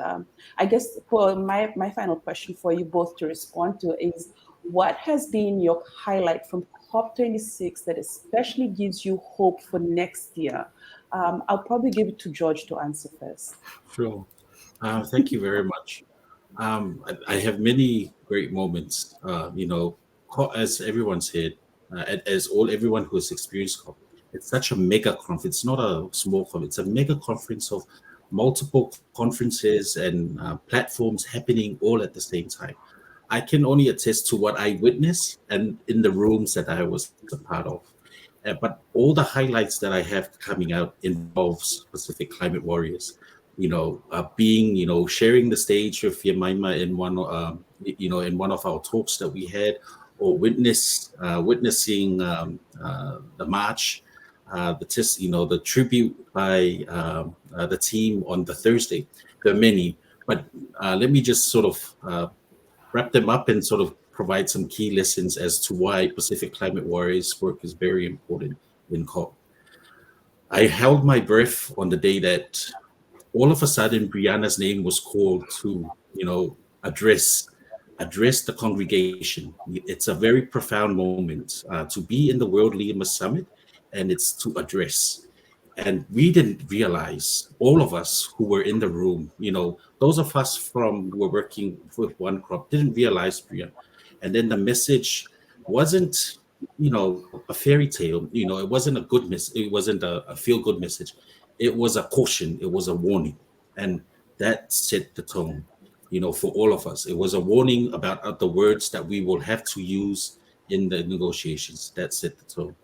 I guess for my final question for you both to respond to is, what has been your highlight from COP26 that especially gives you hope for next year? I'll probably give it to George to answer first. Sure. Thank you very much. I have many great moments. As everyone said, everyone who has experienced COP, it's such a mega conference. It's not a small conference. It's a mega conference of multiple conferences and platforms happening all at the same time. I can only attest to what I witnessed and in the rooms that I was a part of. But all the highlights that I have coming out involves Pacific Climate Warriors. Sharing the stage with Yemaima in one of our talks that we had, or witnessing the march, the tribute by the team on the Thursday. There are many, but let me just sort of wrap them up and sort of provide some key lessons as to why Pacific Climate Warriors work is very important in COP. I held my breath on the day that all of a sudden Brianna's name was called to, address the congregation. It's a very profound moment to be in the World Leaders Summit, and it's to address. And we didn't realize, all of us who were in the room, those of us who were working with One Crop didn't realize, Bria. And then the message wasn't, a fairy tale. It wasn't a good message. It wasn't a feel-good message. It was a caution. It was a warning. And that set the tone, for all of us. It was a warning about the words that we will have to use in the negotiations. That set the tone.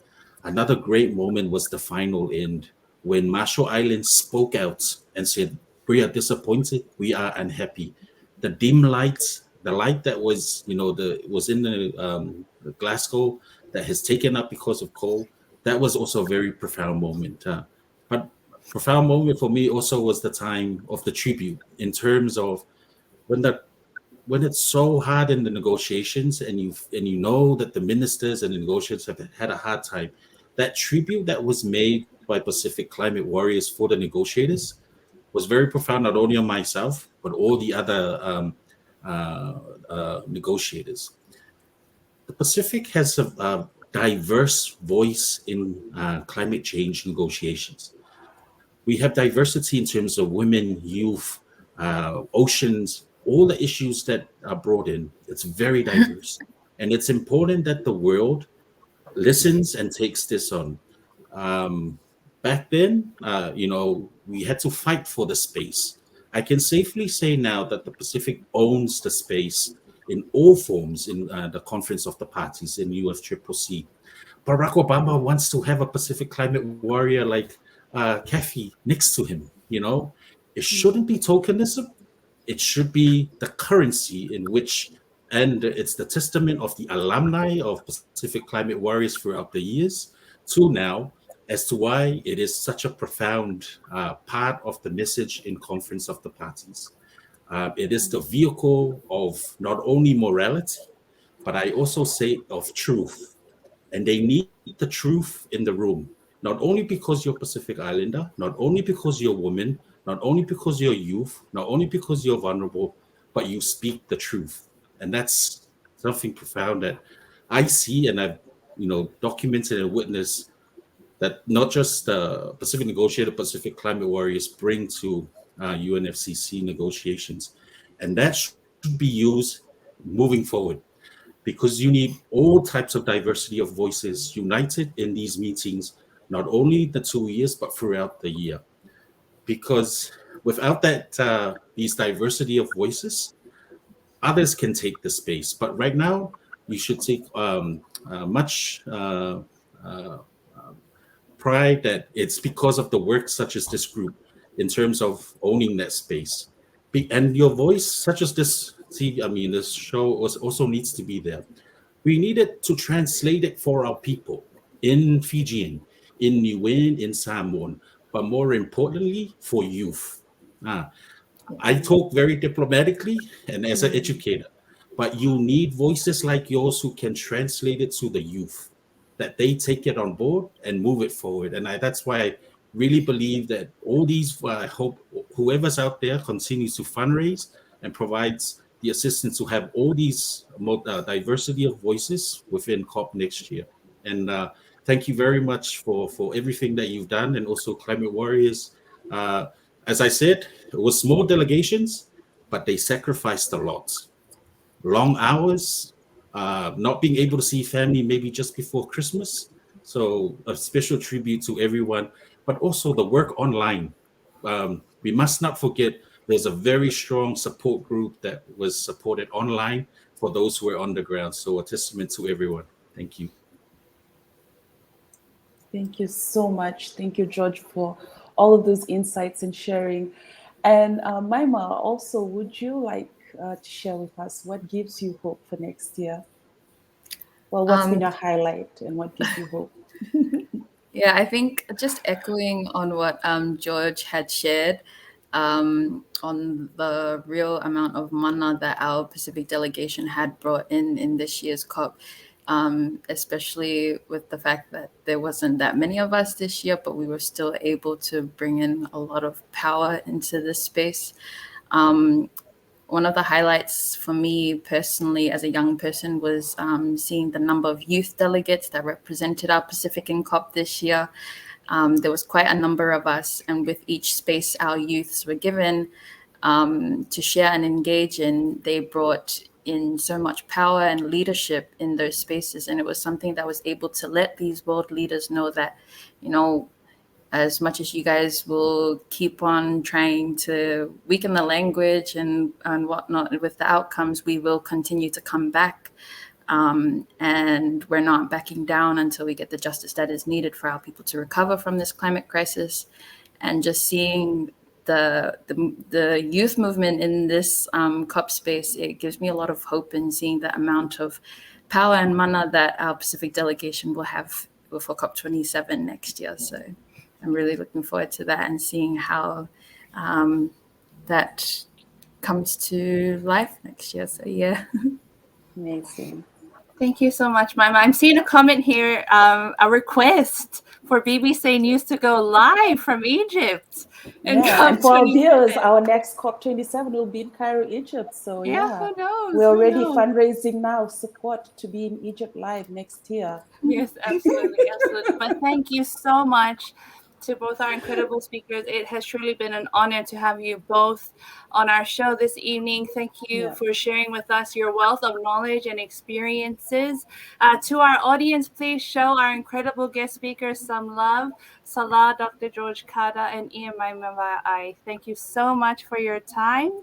Another great moment was the final end, when Marshall Islands spoke out and said, "We are disappointed. We are unhappy." The dim light, the light that was, was in the Glasgow that has taken up because of coal, that was also a very profound moment. But profound moment for me also was the time of the tribute, in terms of when it's so hard in the negotiations, and you know that the ministers and the negotiators have had a hard time. That tribute that was made by Pacific Climate Warriors for the negotiators was very profound, not only on myself, but all the other negotiators. The Pacific has a diverse voice in climate change negotiations. We have diversity in terms of women, youth, oceans, all the issues that are brought in. It's very diverse. And it's important that the world listens and takes this on. Back then, we had to fight for the space. I can safely say now that the Pacific owns the space in all forms in the Conference of the Parties in UFCCC. Barack Obama wants to have a Pacific Climate Warrior like Kathy next to him. It shouldn't be tokenism. It should be the currency in which, and it's the testament of the alumni of Pacific Climate Warriors throughout the years to now, as to why it is such a profound part of the message in Conference of the Parties. It is the vehicle of not only morality, but I also say of truth. And they need the truth in the room, not only because you're Pacific Islander, not only because you're woman, not only because you're youth, not only because you're vulnerable, but you speak the truth. And that's something profound that I see, and I've documented and witnessed, that not just the Pacific Negotiator, Pacific Climate Warriors bring to UNFCCC negotiations. And that should be used moving forward. because you need all types of diversity of voices united in these meetings, not only the 2 years, but throughout the year. Because without that, these diversity of voices, others can take the space. But right now, you should take much pride that it's because of the work such as this group in terms of owning that space. And your voice, such as this, this show also needs to be there. We needed to translate it for our people in Fijian, in Niuean, in Samoan, but more importantly, for youth. I talk very diplomatically and as an educator, but you need voices like yours who can translate it to the youth, that they take it on board and move it forward. And that's why I really believe that all these, I hope whoever's out there continues to fundraise and provides the assistance to have all these diversity of voices within COP next year. And thank you very much for everything that you've done, and also Climate Warriors. As I said, it was small delegations, but they sacrificed a lot. Long hours, not being able to see family maybe just before Christmas. So a special tribute to everyone, but also the work online. We must not forget there's a very strong support group that was supported online for those who are on the ground. So a testament to everyone. Thank you. Thank you so much. Thank you, George, for all of those insights and sharing. And Maima, also, would you like to share with us what gives you hope for next year? Well, what's been your highlight and what gives you hope? Yeah, I think just echoing on what George had shared on the real amount of mana that our Pacific delegation had brought in this year's COP, especially with the fact that there wasn't that many of us this year, but we were still able to bring in a lot of power into this space. One of the highlights for me personally as a young person was seeing the number of youth delegates that represented our Pacific in COP this year. There was quite a number of us, and with each space our youths were given to share and engage in, they brought in so much power and leadership in those spaces. And it was something that was able to let these world leaders know that, as much as you guys will keep on trying to weaken the language and whatnot with the outcomes, we will continue to come back. And we're not backing down until we get the justice that is needed for our people to recover from this climate crisis. And just seeing the youth movement in this COP space, it gives me a lot of hope in seeing the amount of power and mana that our Pacific delegation will have for COP27 next year. So I'm really looking forward to that and seeing how that comes to life next year. So yeah. Amazing. Thank you so much, Maima. I'm seeing a comment here, a request for BBSei News to go live from Egypt. And for our viewers, our next COP27 will be in Cairo, Egypt. So who knows? We're already fundraising now, support to be in Egypt live next year. Yes, absolutely, absolutely. But thank you so much to both our incredible speakers. It has truly been an honor to have you both on our show this evening. Thank you for sharing with us your wealth of knowledge and experiences. To our audience, please show our incredible guest speakers some love. Salah, Dr. George Kada, and Ian Maimavai. Thank you so much for your time.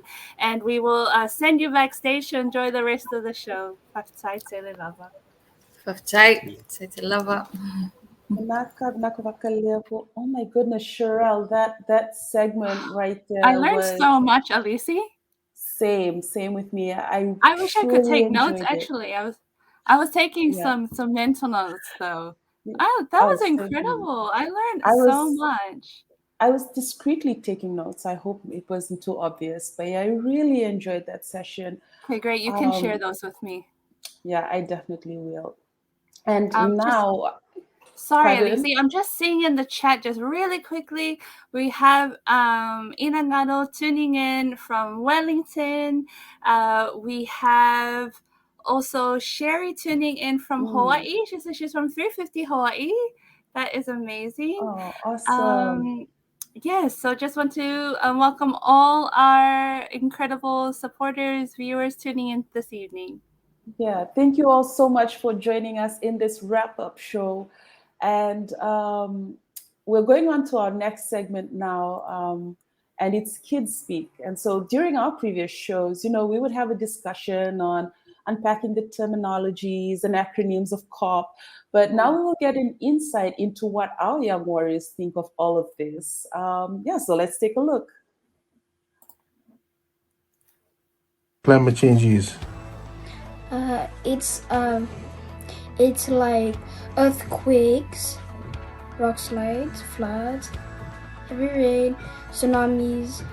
And we will send you backstage to enjoy the rest of the show. Faftai Tele Lava. Faftai Tele Lava. Oh my goodness, Sherelle, that segment right there. I learned so much, Alisi. Same with me. I wish I could take notes. Actually, I was taking some mental notes though. Oh, that was incredible. I learned so much. I was discreetly taking notes. I hope it wasn't too obvious, but I really enjoyed that session. Okay, great. You can share those with me. Yeah, I definitely will. And now. Sorry, Alisi, I'm just seeing in the chat just really quickly. We have Inangano tuning in from Wellington. We have also Sherry tuning in from Hawaii. She says she's from 350 Hawaii. That is amazing. Oh, awesome. Yes, so just want to welcome all our incredible supporters, viewers tuning in this evening. Yeah, thank you all so much for joining us in this wrap-up show. And we're going on to our next segment now, and it's Kids Speak. And so during our previous shows, we would have a discussion on unpacking the terminologies and acronyms of COP. But now we will get an insight into what our young warriors think of all of this. So let's take a look. Climate change is? It's like earthquakes, rock slides, floods, heavy rain, tsunamis,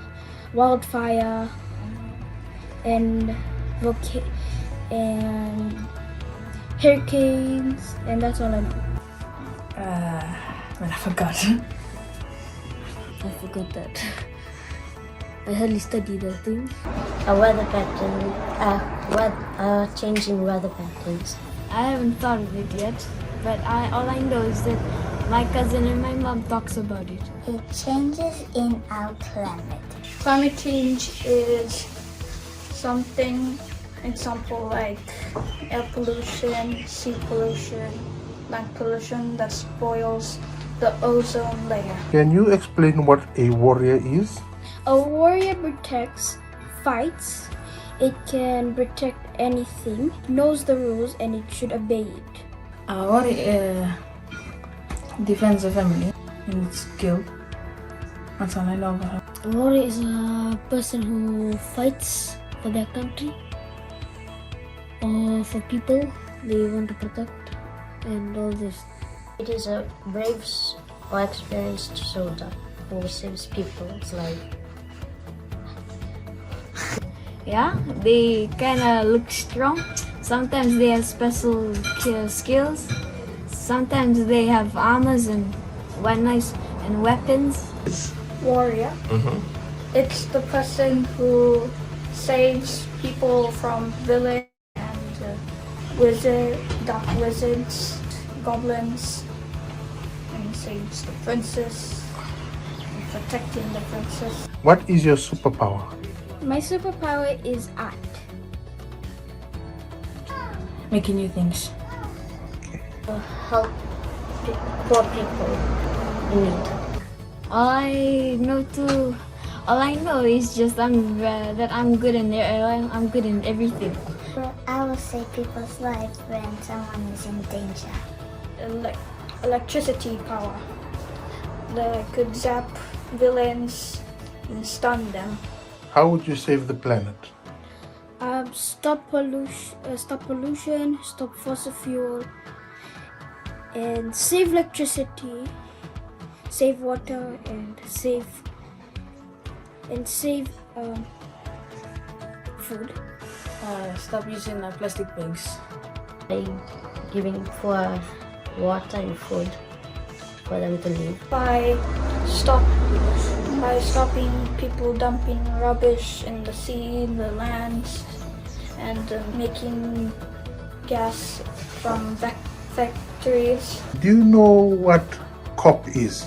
wildfire, and hurricanes, and that's all I know. I forgot. I forgot that. I hardly study the things. A weather pattern, changing weather patterns. I haven't thought of it yet, but all I know is that my cousin and my mom talks about it. It changes in our climate. Climate change is something, example like air pollution, sea pollution, land pollution that spoils the ozone layer. Can you explain what a warrior is? A warrior protects, fights. It can protect anything, knows the rules, and it should obey it. A warrior defends the family and it's killed. That's all I know about her. A warrior is a person who fights for their country or for people they want to protect and all this. It is a brave or experienced soldier who saves people's life. Yeah, they kind of look strong. Sometimes they have special skills. Sometimes they have armors and weapons. Warrior. It's the person who saves people from villains and dark wizards, goblins, and saves the princess, and protecting the princess. What is your superpower? My superpower is art. Making new things. Help poor people in need. All I know is just that I'm good in everything. Well, I will save people's lives when someone is in danger. Electricity power that could zap villains and stun them. How would you save the planet? Stop pollution, stop fossil fuel, and save electricity, save water, and save food. Stop using plastic bags. By giving poor water and food for them to live. By stopping people dumping rubbish in the sea, in the lands, and making gas from factories. Do you know what COP is?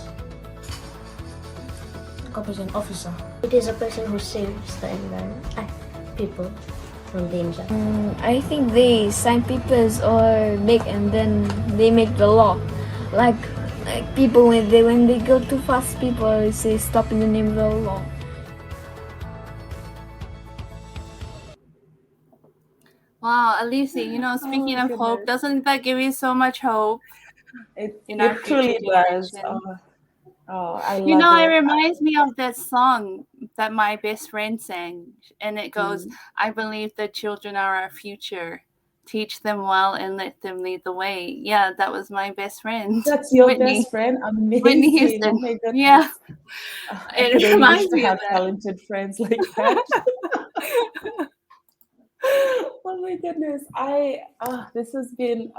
COP is an officer. It is a person who saves the environment, people from danger. I think they sign papers or make the law. Like people when they go too fast, people say stop in the name of the law. Wow, Alicia, speaking of hope, doesn't that give you so much hope? It our truly future does. generation? I love It it. reminds me of that song that my best friend sang, and it goes, I believe the children are our future. Teach them well and let them lead the way. Yeah, that was my best friend. That's your Whitney. best friend? Amazing. Whitney Houston. Oh my goodness. Yeah. I It could only reminds wish to me of have that. talented friends like that. Oh my goodness. This has been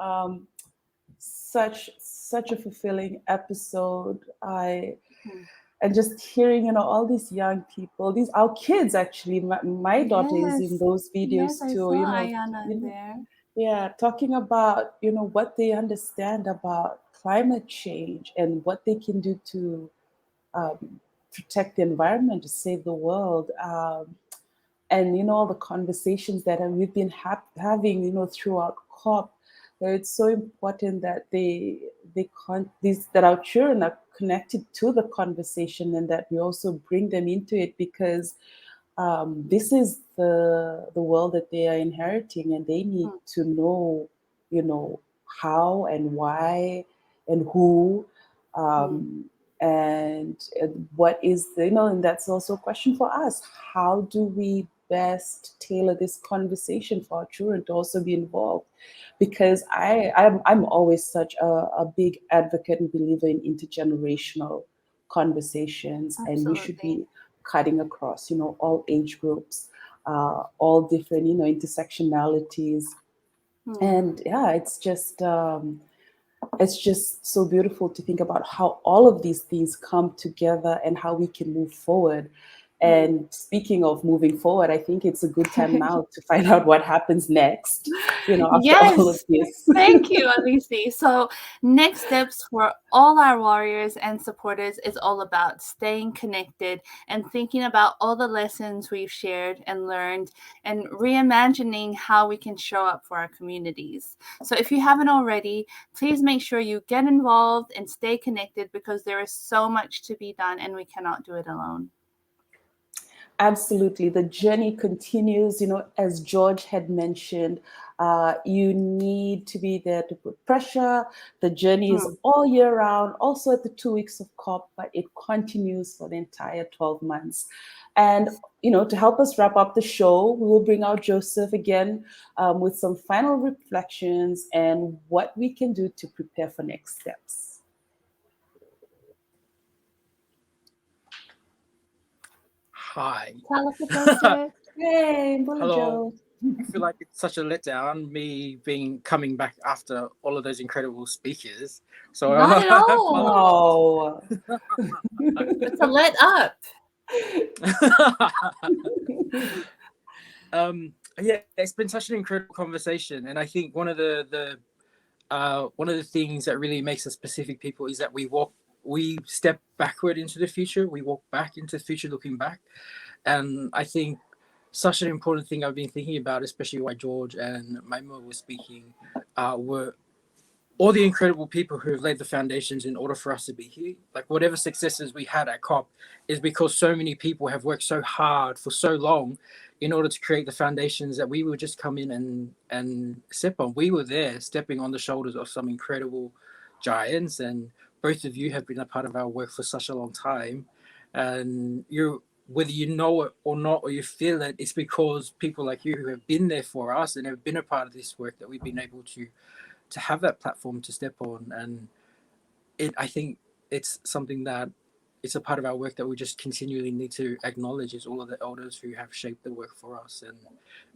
such a fulfilling episode. And just hearing, all these young people, our kids actually. My daughter is in those videos Yes, I too. saw Ayana there. Yeah, talking about what they understand about climate change and what they can do to protect the environment, to save the world. and all the conversations that we've been having throughout COP, where it's so important that that our children are connected to the conversation, and that we also bring them into it, because this is the world that they are inheriting, and they need to know, how and why and who, and what is and that's also a question for us. How do we best tailor this conversation for our children to also be involved? Because I'm always such a big advocate and believer in intergenerational conversations, and we should be cutting across, all age groups, all different, intersectionalities. And yeah, it's just so beautiful to think about how all of these things come together and how we can move forward. And speaking of moving forward, I think it's a good time now to find out what happens next, after all of Yes. this. Thank you, Alisi. So next steps for all our warriors and supporters is all about staying connected and thinking about all the lessons we've shared and learned, and reimagining how we can show up for our communities. So if you haven't already, please make sure you get involved and stay connected, because there is so much to be done and we cannot do it alone. Absolutely. The journey continues, as George had mentioned. You need to be there to put pressure. The journey is all year round, also at the 2 weeks of COP, but it continues for the entire 12 months. And, to help us wrap up the show, we will bring out Joseph again with some final reflections and what we can do to prepare for next steps. Hi. Hey, hello. I feel like it's such a letdown, me coming back after all of those incredible speakers. So not at all. It's a let up. Yeah, it's been such an incredible conversation, and I think one of the things that really makes us Pacific people is that we step backward into the future. We walk back into the future, looking back. And I think such an important thing I've been thinking about, especially while George and Maima were speaking, were all the incredible people who have laid the foundations in order for us to be here. Like, whatever successes we had at COP is because so many people have worked so hard for so long in order to create the foundations that we would just come in and step on. We were there stepping on the shoulders of some incredible giants, and both of you have been a part of our work for such a long time. And whether you know it or not, or you feel it, it's because people like you who have been there for us and have been a part of this work that we've been able to have that platform to step on. And I think it's something that it's a part of our work that we just continually need to acknowledge, is all of the elders who have shaped the work for us. And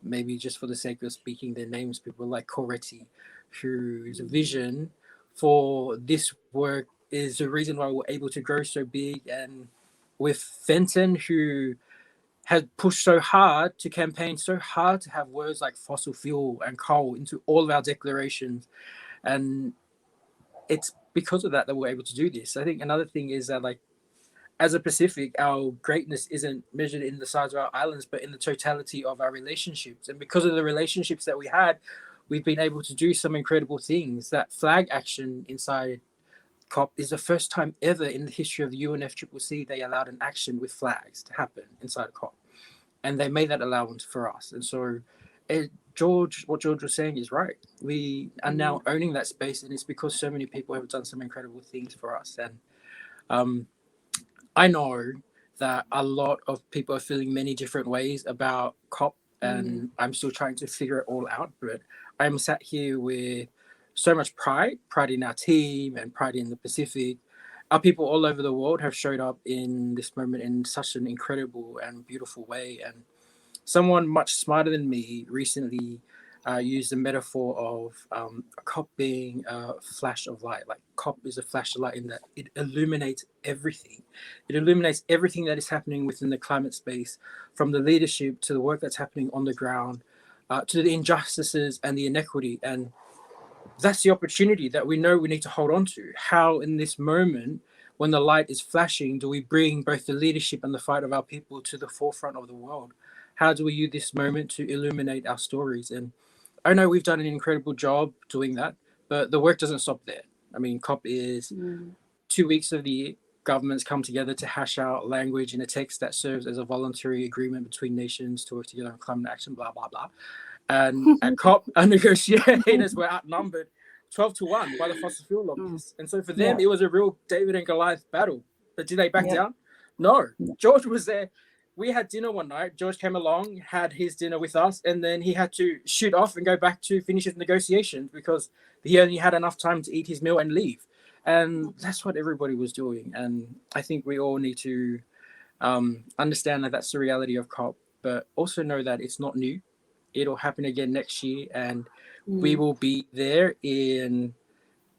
maybe just for the sake of speaking their names, people like Coretti, whose vision for this work is the reason why we're able to grow so big, and with Fenton, who had pushed so hard to campaign so hard to have words like fossil fuel and coal into all of our declarations. And it's because of that we're able to do this. I think another thing is that, like, as a Pacific, our greatness isn't measured in the size of our islands, but in the totality of our relationships. And because of the relationships that we had, we've been able to do some incredible things. That flag action inside COP is the first time ever in the history of the UNFCCC they allowed an action with flags to happen inside COP. And they made that allowance for us. And so what George was saying is right. We are now owning that space, and it's because so many people have done some incredible things for us. And I know that a lot of people are feeling many different ways about COP, and I'm still trying to figure it all out. But I'm sat here with so much pride in our team and pride in the Pacific. Our people all over the world have showed up in this moment in such an incredible and beautiful way. And someone much smarter than me recently used the metaphor of a COP being a flash of light. Like, COP is a flash of light in that it illuminates everything. It illuminates everything that is happening within the climate space, from the leadership to the work that's happening on the ground, to the injustices and the inequity. And that's the opportunity that we know we need to hold on to. How in this moment, when the light is flashing, do we bring both the leadership and the fight of our people to the forefront of the world? how do we use this moment to illuminate our stories? And I know we've done an incredible job doing that, but the work doesn't stop there. I mean, COP is 2 weeks of the year. Governments come together to hash out language in a text that serves as a voluntary agreement between nations to work together on climate action, blah, blah, blah. And at COP, our negotiators were outnumbered 12-1 by the fossil fuel lobbyists. And so for them, it was a real David and Goliath battle. But did they back down? No. George was there. We had dinner one night. George came along, had his dinner with us, and then he had to shoot off and go back to finish his negotiations because he only had enough time to eat his meal and leave. And that's what everybody was doing. And I think we all need to understand that that's the reality of COP, but also know that it's not new. It'll happen again next year, and we will be there in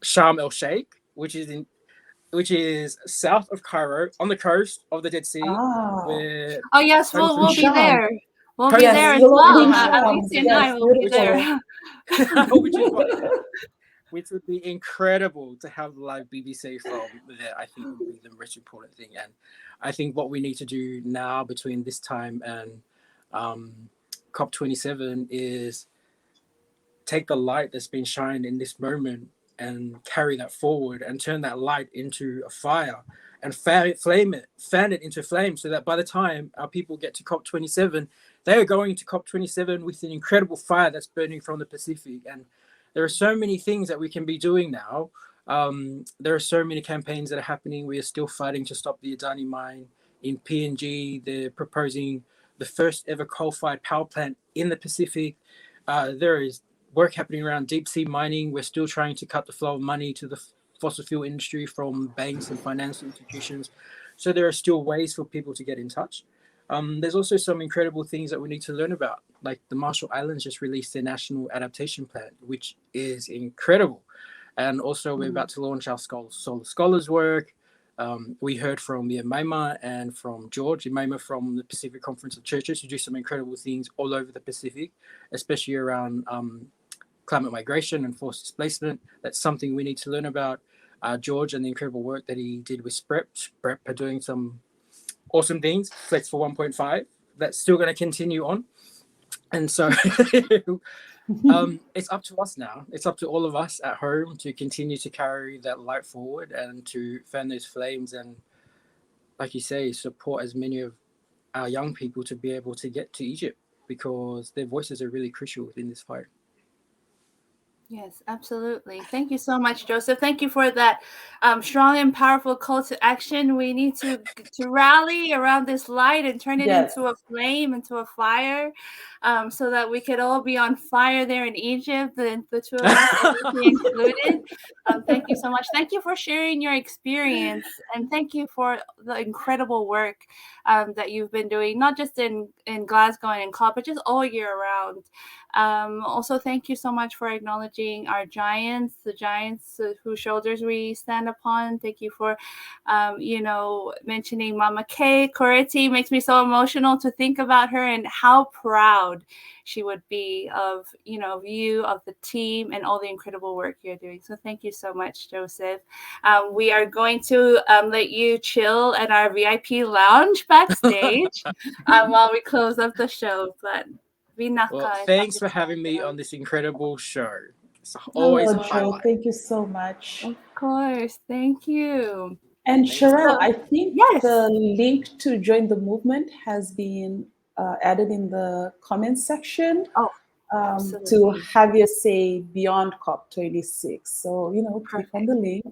Sharm el Sheikh, which is south of Cairo, on the coast of the Dead Sea. Where oh yes, we'll be there. We'll be Yes, there as we'll well. be in At Sham. least and Yes, I will be beautiful. there. which would be incredible to have live BBSei from there. I think would be the most important thing. And I think what we need to do now between this time and COP27 is take the light that's been shined in this moment and carry that forward and turn that light into a fire and fan it into flame, so that by the time our people get to COP27, they are going to COP27 with an incredible fire that's burning from the Pacific. And there are so many things that we can be doing now. There are so many campaigns that are happening. We are still fighting to stop the Adani mine in PNG. They're proposing the first ever coal-fired power plant in the Pacific. There is work happening around deep sea mining. We're still trying to cut the flow of money to the fossil fuel industry from banks and financial institutions. So there are still ways for people to get in touch. There's also some incredible things that we need to learn about, like the Marshall Islands just released their national adaptation plan, which is incredible. And also we're about to launch our Solar Scholars work. We heard from Yemaima and from George, Yemaima from the Pacific Conference of Churches, who do some incredible things all over the Pacific, especially around climate migration and forced displacement. That's something we need to learn about. George and the incredible work that he did with SPREP. SPREP are doing some awesome things. Flex for 1.5. That's still going to continue on. And so it's up to us now. It's up to all of us at home to continue to carry that light forward and to fan those flames and, like you say, support as many of our young people to be able to get to Egypt, because their voices are really crucial within this fight. Yes, absolutely. Thank you so much, Joseph. Thank you for that strong and powerful call to action. We need to rally around this light and turn it into a flame, into a fire, so that we could all be on fire there in Egypt, the two of us included. Thank you so much. Thank you for sharing your experience, and thank you for the incredible work that you've been doing, not just in Glasgow and in COP, but just all year round. Also, thank you so much for acknowledging our giants, the giants whose shoulders we stand upon. Thank you for, mentioning Mama Kay. Cority makes me so emotional to think about her and how proud she would be of, you, of the team, and all the incredible work you're doing. So thank you so much, Joseph. We are going to let you chill at our VIP lounge backstage while we close up the show. But well, thanks for having me on this incredible show. It's always a highlight. Thank you so much. Of course. Thank you. And Sherelle, I think the link to join the movement has been added in the comments section to have your say beyond COP26. So, click on the link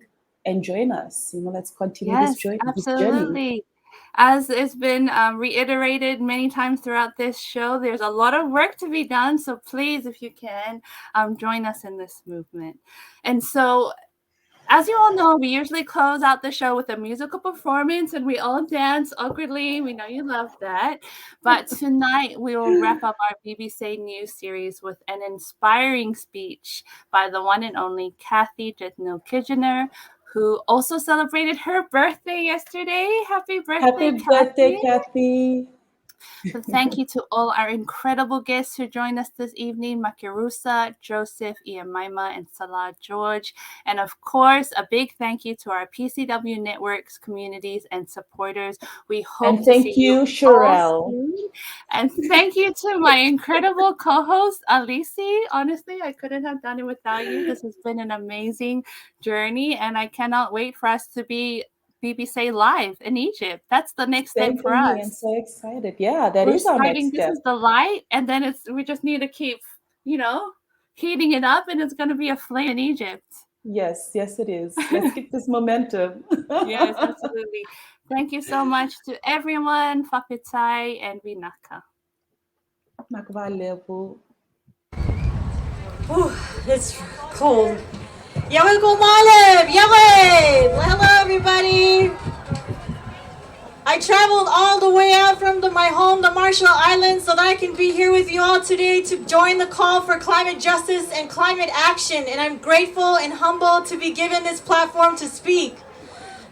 and join us. Let's continue this journey. Absolutely. As it's been reiterated many times throughout this show, there's a lot of work to be done. So please, if you can, join us in this movement. And so, as you all know, we usually close out the show with a musical performance and we all dance awkwardly. We know you love that. But tonight we will wrap up our BBSei News series with an inspiring speech by the one and only Kathy Jitno-Kitchener, who also celebrated her birthday yesterday. Happy birthday, Happy birthday, Kathy. So thank you to all our incredible guests who joined us this evening, Makirusa, Joseph, Iamaima, and Salah George. And of course, a big thank you to our PCW networks, communities, and supporters. We hope And to thank see you you, all Sherelle. soon. And thank you to my incredible co-host, Alisi. Honestly, I couldn't have done it without you. This has been an amazing journey, and I cannot wait for us to be BBSei live in Egypt. That's the next step Same for for me. I'm us. so excited. Yeah, that We're is our starting, next this step. is the light, and then we just need to keep, heating it up, and it's going to be a flame in Egypt. Yes, yes, it is. Let's keep this momentum. Yes, absolutely. Thank you so much to everyone. Fapitai and Vinaka. Nakvaleu. It's cold. Yahweh Gomaleb! Yahweh! Hello, everybody. I traveled all the way out from my home, the Marshall Islands, so that I can be here with you all today to join the call for climate justice and climate action. And I'm grateful and humbled to be given this platform to speak.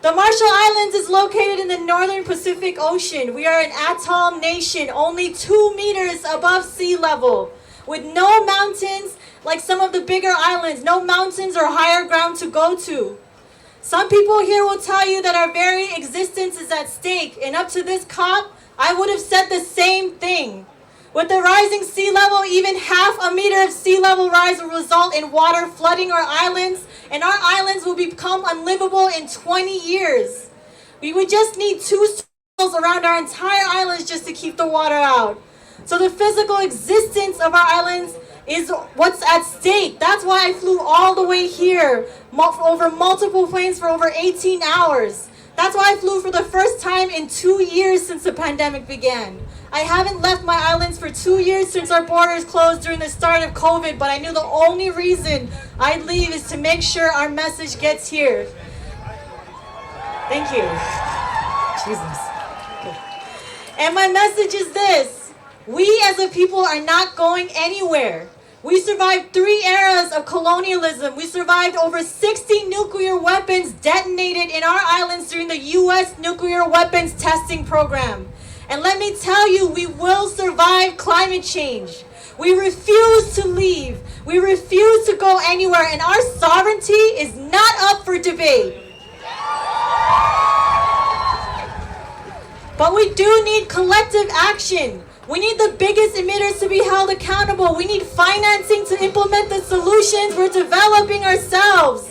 The Marshall Islands is located in the northern Pacific Ocean. We are an atoll nation, only 2 meters above sea level, with no mountains like some of the bigger islands, no mountains or higher ground to go to. Some people here will tell you that our very existence is at stake, and up to this COP, I would have said the same thing. With the rising sea level, even half a meter of sea level rise will result in water flooding our islands, and our islands will become unlivable in 20 years. We would just need 2 circles around our entire islands just to keep the water out. So the physical existence of our islands is what's at stake. That's why I flew all the way here over multiple planes for over 18 hours. That's why I flew for the first time in 2 years since the pandemic began. I haven't left my islands for 2 years since our borders closed during the start of COVID, but I knew the only reason I'd leave is to make sure our message gets here. Thank you. Jesus. And my message is this: we as a people are not going anywhere. We survived 3 eras of colonialism. We survived over 60 nuclear weapons detonated in our islands during the U.S. nuclear weapons testing program. And let me tell you, we will survive climate change. We refuse to leave. We refuse to go anywhere, and our sovereignty is not up for debate. But we do need collective action. We need the biggest emitters to be held accountable. We need financing to implement the solutions we're developing ourselves.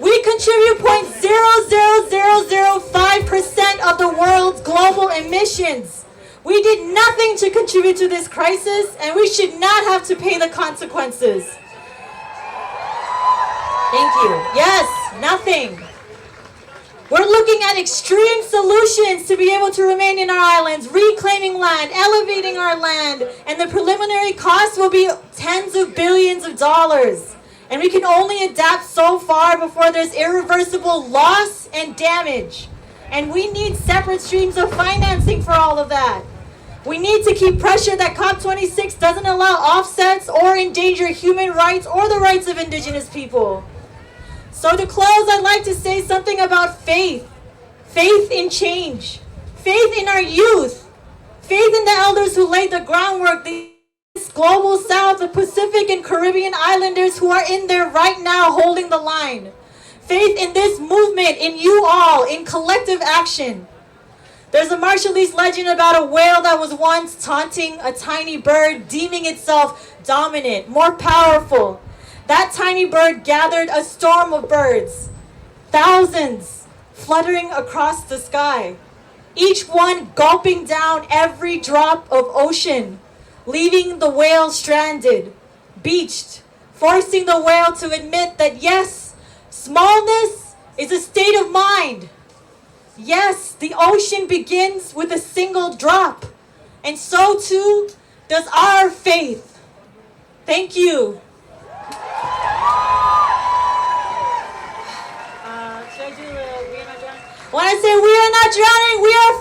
We contribute 0.00005% of the world's global emissions. We did nothing to contribute to this crisis, and we should not have to pay the consequences. Thank you. Yes, nothing. We're looking at extreme solutions to be able to remain in our islands, reclaiming land, elevating our land, and the preliminary cost will be tens of billions of dollars. And we can only adapt so far before there's irreversible loss and damage. And we need separate streams of financing for all of that. We need to keep pressure that COP26 doesn't allow offsets or endanger human rights or the rights of indigenous people. So to close, I'd like to say something about faith. Faith in change. Faith in our youth. Faith in the elders who laid the groundwork, the global south, the Pacific and Caribbean islanders who are in there right now holding the line. Faith in this movement, in you all, in collective action. There's a Marshallese legend about a whale that was once taunting a tiny bird, deeming itself dominant, more powerful. That tiny bird gathered a storm of birds, thousands fluttering across the sky, each one gulping down every drop of ocean, leaving the whale stranded, beached, forcing the whale to admit that yes, smallness is a state of mind. Yes, the ocean begins with a single drop, and so too does our faith. Thank you. When I say we are not drowning, we are